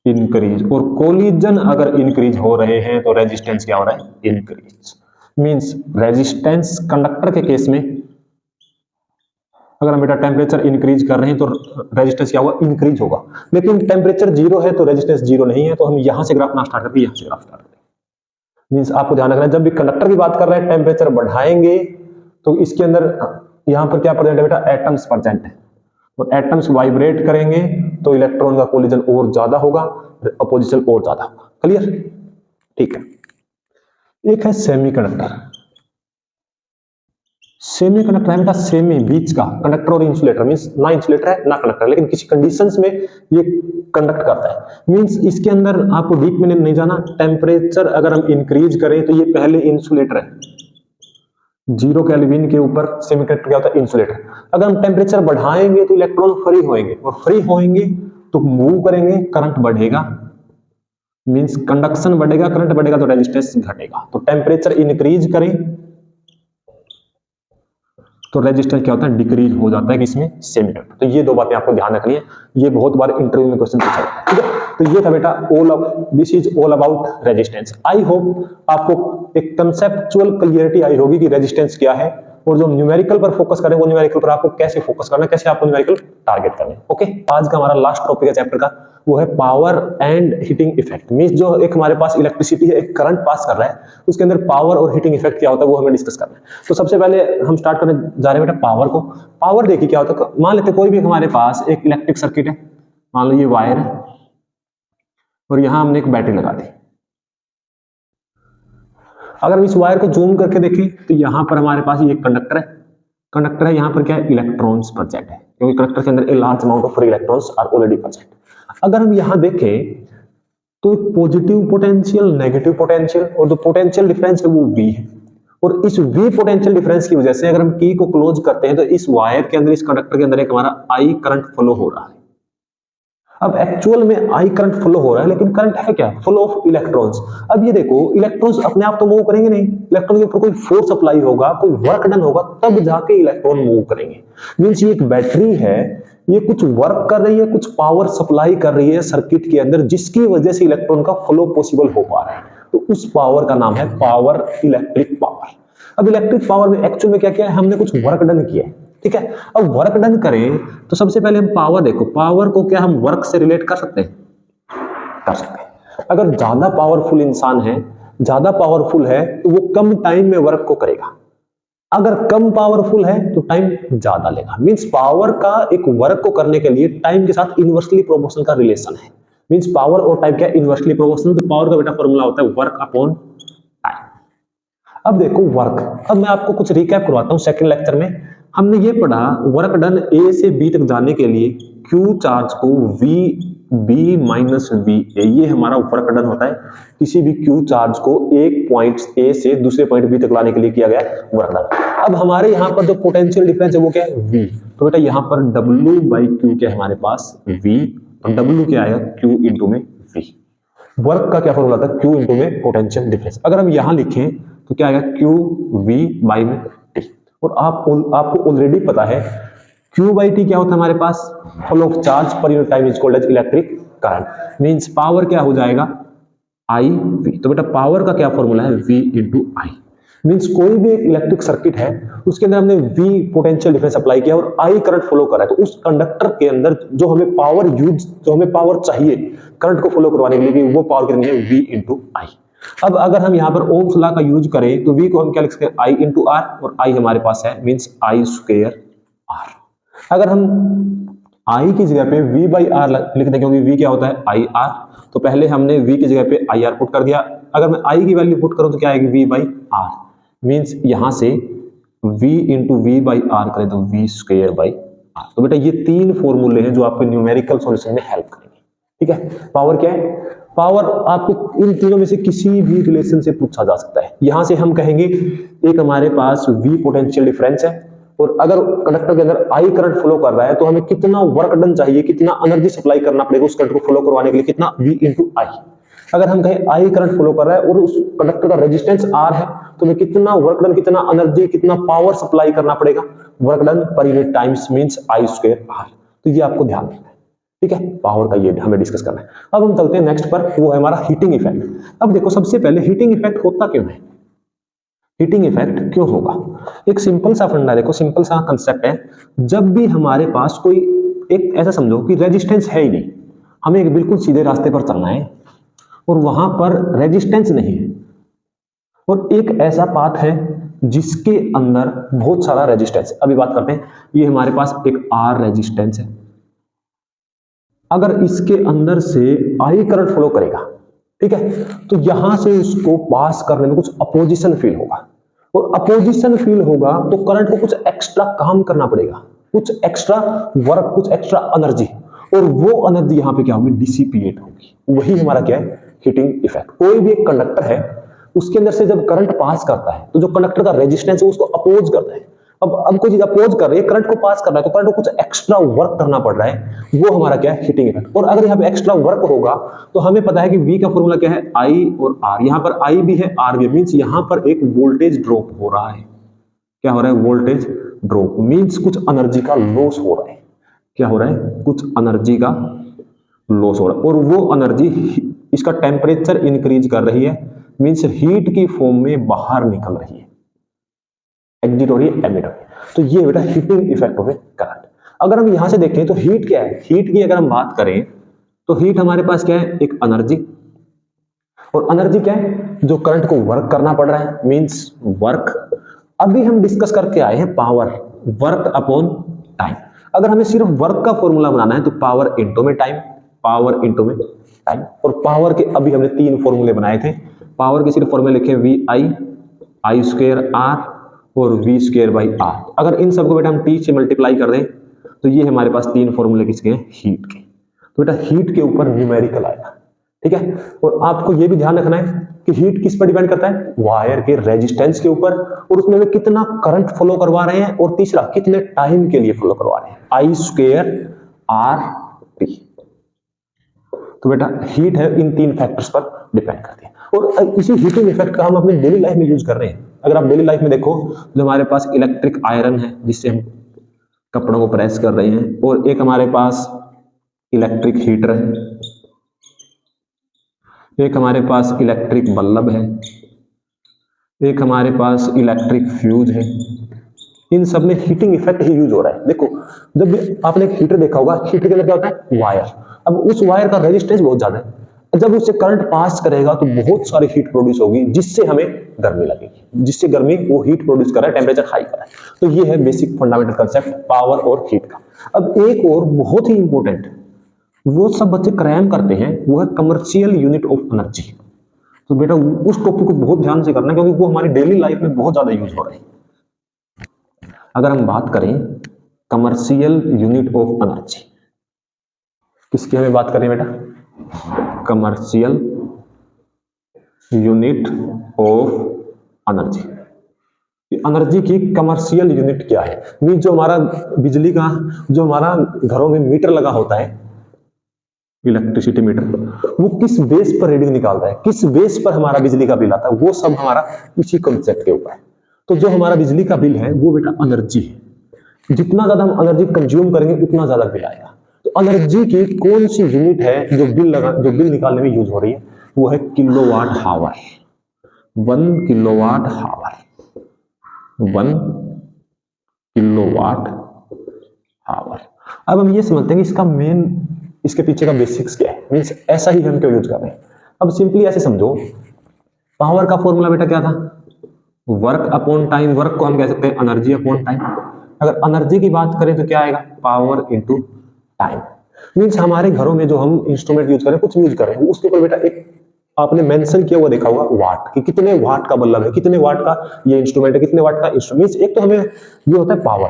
इंक्रीज, और कोलिजन अगर इंक्रीज हो रहे हैं तो रेजिस्टेंस क्या हो रहा है, इंक्रीज। मींस रेजिस्टेंस कंडक्टर के केस में अगर हम बेटा टेम्परेचर इंक्रीज कर रहे हैं तो रेजिस्टेंस क्या होगा, इंक्रीज होगा। लेकिन टेम्परेचर जीरो है तो रेजिस्टेंस जीरो नहीं है, तो हम यहां से ग्राफ ना स्टार्ट करके यहां से ग्राफ स्टार्ट करेंगे। मींस आपको ध्यान रखना है, जब भी कंडक्टर की बात कर रहे हैं टेम्परेचर बढ़ाएंगे तो इसके अंदर यहां पर क्या प्रेजेंट है बेटा, एटम्स प्रेजेंट है, और एटम्स वाइब्रेट करेंगे तो इलेक्ट्रॉन का कोलिजन और ज्यादा होगा, अपोजिशन और ज्यादा होगा। क्लियर? ठीक है, एक है सेमीकंडक्टर। सेमीकंडक्टर है बेटा, सेमी बीच का, कंडक्टर और इंसुलेटर, मींस ना इंसुलेटर है ना कंडक्टर, लेकिन किसी कंडीशंस में ये कंडक्ट करता है। मींस इसके अंदर आपको डीप में नहीं जाना, टेम्परेचर अगर हम इंक्रीज करें तो ये पहले इंसुलेटर है, 0 केल्विन के ऊपर सेमीकंडक्टर क्या होता है, इंसुलेटर। अगर हम टेम्परेचर बढ़ाएंगे तो इलेक्ट्रॉन फ्री होंगे, और फ्री होंगे तो मूव करेंगे, करंट बढ़ेगा, मींस कंडक्शन बढ़ेगा, करंट बढ़ेगा तो रेजिस्टेंस घटेगा। तो टेम्परेचर इंक्रीज करें तो रेजिस्टेंस क्या होता है, डिक्रीज हो जाता है किसमें, सेमीकंडक्टर। तो ये दो बातें आपको ध्यान रखनी है, ये बहुत बार इंटरव्यू में क्वेश्चन पूछा जाता है। ठीक है, तो ये था बेटा this is all about resistance. I hope आपको एक कंसेप्चुअल क्लियरिटी आई होगी कि रेजिस्टेंस क्या है, और जो न्यूमेरिकल पर फोकस करें वो न्यूमेरिकल पर आपको कैसे फोकस करना है, कैसे आपको न्यूमेरिकल टारगेट करना है। ओके, आज का हमारा लास्ट टॉपिक है चैप्टर का, वो है power and heating effect. Means जो एक हमारे पास इलेक्ट्रिसिटी है, एक करंट पास कर रहा है, उसके अंदर पावर और हीटिंग इफेक्ट क्या होता है वो हमें डिस्कस करना है। तो सबसे पहले हम स्टार्ट करने जा रहे हैं बेटा पावर को। पावर देखिए क्या होता है, मान लेते कोई भी हमारे पास एक इलेक्ट्रिक सर्किट है, मान लो ये वायर है और यहां हमने एक बैटरी लगा दी। अगर हम इस वायर को जूम करके देखें तो यहां पर हमारे पास ये कंडक्टर है, कंडक्टर है, यहां पर क्या है, इलेक्ट्रॉन्स प्रेजेंट है, क्योंकि कंडक्टर के अंदर a large amount of free electrons are already present. अगर हम यहां देखें तो एक पॉजिटिव पोटेंशियल, नेगेटिव पोटेंशियल, और जो पोटेंशियल डिफरेंस है वो V है, और इस V पोटेंशियल डिफरेंस की वजह से अगर हम की को क्लोज करते हैं तो इस वायर के अंदर, इस कंडक्टर के अंदर एक हमारा I करंट फ्लो हो रहा है। अब एक्चुअल में I करंट फ्लो हो रहा है, लेकिन करंट है क्या, फ्लो ऑफ इलेक्ट्रॉन्स। अब ये देखो, इलेक्ट्रॉन्स अपने आप तो मूव करेंगे नहीं, इलेक्ट्रॉन के ऊपर कोई फोर्स अप्लाई होगा, कोई वर्क डन होगा, तब जाके इलेक्ट्रॉन मूव करेंगे। मींस ये एक बैटरी है, ये कुछ वर्क कर रही है, कुछ पावर सप्लाई कर रही है सर्किट के अंदर, जिसकी वजह से इलेक्ट्रॉन का फ्लो पॉसिबल हो पा रहा है। तो उस पावर का नाम है पावर, इलेक्ट्रिक पावर। अब इलेक्ट्रिक पावर में एक्चुअल में क्या किया है, हमने कुछ वर्क डन किया है। ठीक है, अब वर्क डन करें तो सबसे पहले हम पावर देखो, पावर को क्या हम वर्क से रिलेट कर सकते हैं, कर सकते हैं। अगर ज्यादा पावरफुल इंसान है, ज्यादा पावरफुल है, तो वो कम टाइम में वर्क को करेगा। अगर कम पावरफुल है तो टाइम ज्यादा लेगा। मींस पावर का एक वर्क को करने के लिए टाइम के साथ इनवर्सली प्रोपोर्शनल का रिलेशन है। मींस पावर और टाइम क्या, इनवर्सली प्रोपोर्शनल। तो पावर का बेटा फॉर्मूला होता है वर्क अपॉन टाइम। अब देखो वर्क, अब मैं आपको कुछ रिकैप करवाता हूं। सेकंड लेक्चर में हमने ये पढ़ा, वर्क डन ए से बी तक जाने के लिए क्यू चार्ज को V B minus V A, ये हमारा वर्क डन होता है। किसी भी क्यू चार्ज को एक पॉइंट ए से दूसरे पॉइंट बी तक लाने के लिए किया गया वर्क डन। अब हमारे यहाँ पर जो पोटेंशियल डिफरेंस है वो क्या है, वी। तो बेटा यहाँ पर W बाई क्यू क्या है हमारे पास, V, और W क्या आएगा, Q इंटू में V। वर्क का क्या फॉर्मूला था, Q इंटू में पोटेंशियल डिफरेंस। अगर हम यहाँ लिखें तो क्या आएगा, Q V बाई में T। और आपको ऑलरेडी पता है Q/T क्या होता है हमारे पास, flow of charge per unit time is called as electric current. Means power क्या हो जाएगा, IV। तो बेटा पावर का क्या फॉर्मूला है, V इंटू आई। मींस कोई भी एक इलेक्ट्रिक सर्किट है, उसके अंदर हमने V पोटेंशियल डिफरेंस अप्लाई किया और I करंट फ्लो कर रहा है, तो उस कंडक्टर के अंदर जो हमें पावर चाहिए करंट को फ्लो करवाने के लिए, वो पावर कितनी है, V इंटू आई। अब अगर हम यहाँ पर ओम्स लॉ का यूज करें तो V को हम क्या लिख सकते हैं, I इंटू आर, और I हमारे पास है मींस I स्क्वायर R। अगर हम I की जगह पे V बाई आर लिख दें, क्योंकि V क्या होता है, IR, तो पहले हमने V की जगह पे IR पुट कर दिया। अगर मैं I की वैल्यू पुट करूं तो क्या आएगी, V बाई आर। मीन्स यहां से V into V by R करें तो V स्क्वायर बाई आर। तो बेटा ये तीन फॉर्मूले हैं जो आपको न्यूमेरिकल सॉल्यूशन में हेल्प करेंगे। ठीक है, पावर क्या है, पावर आपको इन तीनों में से किसी भी रिलेशन से पूछा जा सकता है। यहां से हम कहेंगे एक हमारे पास V पोटेंशियल डिफरेंस है, और अगर कंडक्टर के अंदर I करंट फ्लो कर रहा है तो हमें कितना वर्क डन चाहिए, कितना एनर्जी सप्लाई करना पड़ेगा उस करंट को फ्लो करवाने के लिए, कितना, V इंटू आई। अगर हम कहें I करंट फ्लो कर रहा है और उस कंडक्टर का रेजिस्टेंस R है, तो हमें कितना वर्क डन, कितना एनर्जी, कितना पावर सप्लाई करना पड़ेगा, work done per unit times means I square R। तो ये आपको ध्यान रखना है। ठीक है, पावर का ये हमें डिस्कस करना है। अब हम चलते हैं नेक्स्ट पर, वो है हमारा हीटिंग इफेक्ट। अब देखो सबसे पहले हीटिंग इफेक्ट होता क्यों है, हीटिंग इफेक्ट क्यों होगा। एक सिंपल सा फंडा, देखो सिंपल सा कंसेप्ट है। जब भी हमारे पास कोई एक ऐसा समझो कि रेजिस्टेंस है ही नहीं, हमें एक बिल्कुल सीधे रास्ते पर चलना है और वहां पर रेजिस्टेंस नहीं है, और एक ऐसा पाथ है जिसके अंदर बहुत सारा रेजिस्टेंस। अभी बात करते हैं, ये हमारे पास एक R रेजिस्टेंस है। अगर इसके अंदर से I करंट फ्लो करेगा, ठीक है, तो यहां से उसको पास करने में कुछ अपोजिशन फील होगा, और अपोजिशन फील होगा तो करंट को कुछ एक्स्ट्रा काम करना पड़ेगा, कुछ एक्स्ट्रा वर्क, कुछ एक्स्ट्रा एनर्जी, और वो एनर्जी यहां पे क्या होगी, डिसिपिएट होगी। वही हमारा क्या है, हीटिंग इफेक्ट। कोई भी एक कंडक्टर है, उसके अंदर से जब करंट पास करता है तो जो कंडक्टर का रेजिस्टेंस है उसको अपोज करता है। अब कोई चीज अपोज कर रही है, करंट को पास करना है, तो करंट को कुछ एक्स्ट्रा वर्क करना पड़ रहा है, वो हमारा क्या है, हीटिंग इफेक्ट। और अगर यहाँ पे एक्स्ट्रा वर्क होगा तो हमें पता है कि V का फॉर्मूला क्या है, I और R। यहाँ पर I भी है, R भी, मींस यहाँ पर एक वोल्टेज ड्रॉप हो रहा है। क्या हो रहा है, वोल्टेज ड्रॉप, मींस कुछ एनर्जी का लॉस हो रहा है। क्या हो रहा है, कुछ एनर्जी का लॉस हो रहा है, और वो एनर्जी इसका टेम्परेचर इंक्रीज कर रही है, मींस हीट की फॉर्म में बाहर निकल रही है, एग्जिट हो रही है, एमिट हो रही है। तो ये बेटा हीटिंग इफेक्ट ऑफ करंट। अगर हम यहां से देखें तो हीट क्या है, हीट की अगर हम बात करें तो हीट हमारे पास क्या है, एक एनर्जी, और एनर्जी क्या है, जो करंट को वर्क करना पड़ रहा है, मींस वर्क। अभी हम डिस्कस करके आए हैं पावर, वर्क अपॉन टाइम। अगर हमें सिर्फ वर्क का फॉर्मूला बनाना है तो पावर इंटू में टाइम, पावर इंटू में टाइम। और पावर के अभी हमने तीन फॉर्मूले बनाए थे। पावर के सिर्फ फॉर्मूले लिखे, वी आई स्क्वायर आर और V स्क्वायर बाई आर। अगर इन सबको बेटा हम T से मल्टीप्लाई कर दें तो ये हमारे पास तीन फॉर्मूले किसके हैं, हीट के। तो बेटा हीट के ऊपर न्यूमेरिकल आएगा, ठीक है। और आपको ये भी ध्यान रखना है कि हीट किस पर डिपेंड करता है, वायर के रेजिस्टेंस के ऊपर, और उसमें वे कितना करंट फ्लो करवा रहे हैं, और तीसरा कितने टाइम के लिए फ्लो करवा रहे हैं, I स्क्वायर आर टी। तो बेटा हीट है इन तीन फैक्टर्स पर डिपेंड करती है, और इसी हीटिंग इफेक्ट का हम अपनी डेली लाइफ में यूज कर रहे हैं। अगर आप डेली लाइफ में देखो तो हमारे पास इलेक्ट्रिक आयरन है जिससे हम कपड़ों को प्रेस कर रहे हैं, और एक हमारे पास इलेक्ट्रिक हीटर है, एक हमारे पास इलेक्ट्रिक बल्ब है, एक हमारे पास इलेक्ट्रिक फ्यूज है। इन सब में हीटिंग इफेक्ट ही यूज हो रहा है। देखो जब भी आपने एक हीटर देखा होगा, हीटर के अंदर क्या होता है, वायर। अब उस वायर का रेजिस्टेंस बहुत ज्यादा है, जब उससे करंट पास करेगा तो बहुत सारी हीट प्रोड्यूस होगी, जिससे हमें गर्मी लगेगी, जिससे गर्मी वो हीट प्रोड्यूस कर रहा है, टेम्परेचर हाई कर रहा है। तो ये है बेसिक फंडामेंटल कंसेप्ट पावर और हीट का। अब एक और बहुत ही इंपॉर्टेंट, वो सब बच्चे क्रैम करते हैं, वो है कमर्शियल यूनिट ऑफ एनर्जी। तो बेटा उस टॉपिक को बहुत ध्यान से करना, क्योंकि वो हमारी डेली लाइफ में बहुत ज्यादा यूज हो रहा है। अगर हम बात करें कमर्शियल यूनिट ऑफ एनर्जी, किसकी हमें बात करें बेटा, commercial unit of energy. Energy की कमर्शियल यूनिट क्या है, मीन जो हमारा बिजली का, जो हमारा घरों में मीटर लगा होता है, इलेक्ट्रिसिटी मीटर, वो किस बेस पर रीडिंग निकालता है, किस बेस पर हमारा बिजली का बिल आता है, वो सब हमारा इसी कॉन्सेप्ट के ऊपर है। तो जो हमारा बिजली का बिल है वो बेटा एनर्जी है, जितना ज्यादा हम एनर्जी कंज्यूम करेंगे उतना ज्यादा बिल आएगा। तो एनर्जी की कौन सी यूनिट है जो बिल निकालने में यूज हो रही है, वो है kilowatt hour. 1 kilowatt hour, 1 kilowatt hour. अब हम ये समझते हैं कि इसका मेन, इसके पीछे का बेसिक्स क्या है, मीन्स ऐसा ही हम क्यों यूज कर रहे हैं। अब सिंपली ऐसे समझो, पावर का फॉर्मूला बेटा क्या था, वर्क अपॉन टाइम। वर्क को हम कह सकते हैं एनर्जी अपॉन टाइम। अगर एनर्जी की बात करें तो क्या आएगा, पावर इनटू टाइम। मीन्स हमारे घरों में जो हम इंस्ट्रूमेंट यूज करें, कुछ यूज करें, उसके ऊपर बेटा एक आपने मेंशन किया हुआ देखा होगा वाट, कि कितने वाट का बल्ब है, कितने वाट का ये इंस्ट्रूमेंट है, कितने वाट का इंस्ट्रूमेंट। एक तो हमें ये होता है पावर,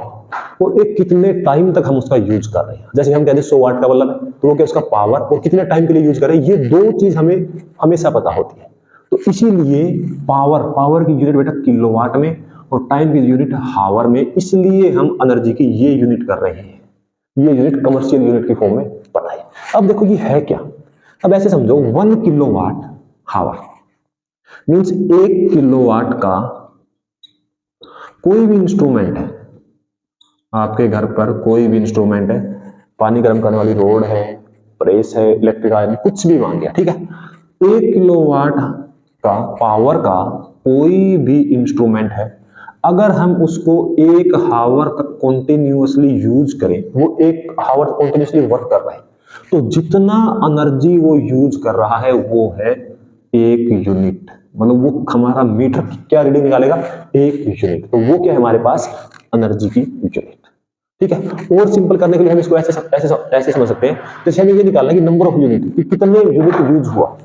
और एक कितने टाइम तक हम उसका यूज कर रहे हैं। जैसे हम कहते हैं 100 वाट का बल्ब है, तो वो क्या उसका पावर और कितने टाइम के लिए यूज कर रहे हैं, ये दो चीज हमें हमेशा पता होती है। तो इसीलिए पावर की यूनिट बेटा किलोवाट में और टाइम की यूनिट हावर में, इसलिए हम एनर्जी की ये यूनिट कर रहे हैं। ये यूनिट कमर्शियल यूनिट की फॉर्म में पता है। अब देखो ये है क्या, अब ऐसे समझो 1 किलोवाट हावर मीन्स 1 किलोवाट का कोई भी इंस्ट्रूमेंट है, आपके घर पर कोई भी इंस्ट्रूमेंट है, पानी गर्म करने वाली रोड है, प्रेस है, इलेक्ट्रिक आयरन, कुछ भी मान गया, ठीक है। 1 किलोवाट का पावर का कोई भी इंस्ट्रूमेंट है, अगर हम उसको 1 हावर तक कॉन्टिन्यूअसली यूज करें, वो 1 हावर कॉन्टिन्यूअसली वर्क कर रहा है, तो जितना एनर्जी वो यूज कर रहा है वो है 1 यूनिट। मतलब वो हमारा मीटर क्या रीडिंग निकालेगा, 1 यूनिट। तो वो क्या है हमारे पास, एनर्जी की यूनिट। ठीक है। और सिंपल करने के लिए हम इसको ऐसे समझ सकते हैं, जैसे हमें ये निकालना है कि नंबर ऑफ यूनिट, कि कितने यूनिट यूज हुआ,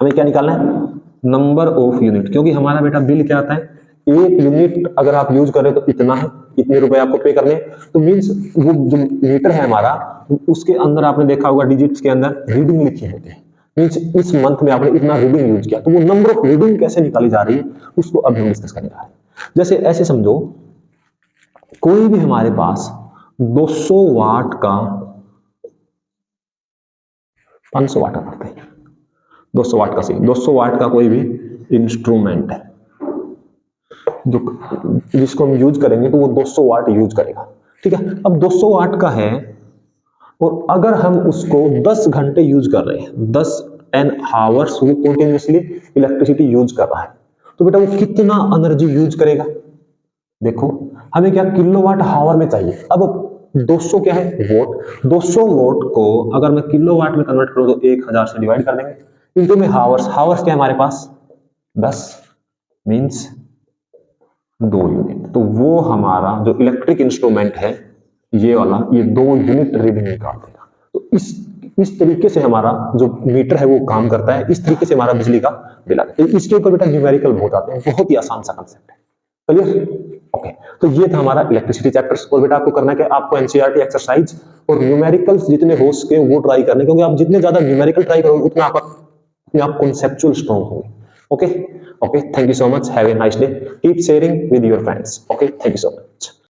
हमें क्या निकालना है, नंबर ऑफ यूनिट। क्योंकि हमारा बेटा बिल क्या आता है, 1 यूनिट अगर आप यूज करें तो इतना है, इतने रुपए आपको पे करने। तो मींस वो जो मीटर है हमारा, उसके अंदर आपने देखा होगा डिजिट्स के अंदर रीडिंग लिखे होते हैं। मींस इस मंथ में आपने इतना रीडिंग यूज किया, तो वो नंबर ऑफ रीडिंग कैसे निकाली जा रही है उसको अब हम डिस्कस करने जा रहे हैं। जैसे ऐसे समझो, कोई भी हमारे पास 200 वाट का, 500 वाट का करते हैं, 200 वाट का सही, 200 वाट का कोई भी इंस्ट्रूमेंट है जो जिसको हम यूज करेंगे, तो वो 200 वाट यूज करेगा। ठीक है। अब 200 वाट का है, और अगर हम उसको 10 घंटे यूज कर रहे हैं, 10 आवर्स वो कंटिन्यूअसली इलेक्ट्रिसिटी यूज कर रहा है, तो बेटा वो कितना एनर्जी यूज करेगा। देखो हमें क्या किलोवाट हावर में चाहिए। अब 200 क्या है, वोट। 200 वोट को अगर मैं किलोवाट में कन्वर्ट करूं तो 1000 से डिवाइड कर देंगे, इनटू में हावर्स। हावर्स क्या है हमारे पास, 10 मींस 2 यूनिट। तो वो हमारा जो इलेक्ट्रिक इंस्ट्रूमेंट है ये वाला, ये 2 यूनिट रीडिंग निकाल देगा। तो इस तरीके से हमारा जो मीटर है वो काम करता है, इस तरीके से हमारा बिजली का बिल आता है। इसके ऊपर बेटा न्यूमेरिकल बहुत आते हैं, बहुत ही आसान सा कंसेप्ट है। Clear, okay. तो ये था हमारा इलेक्ट्रिसिटी चैप्टर्स। और बेटा आपको करना है कि आपको एनसीईआरटी एक्सरसाइज और न्यूमेरिकल्स जितने हो सके वो ट्राई करने, क्योंकि आप जितने ज्यादा न्यूमेरिकल ट्राई करोगे उतना आप कॉन्सेप्चुअल स्ट्रांग होंगे। Okay, thank you so much, have a nice day, keep sharing with your friends. Okay, thank you so much.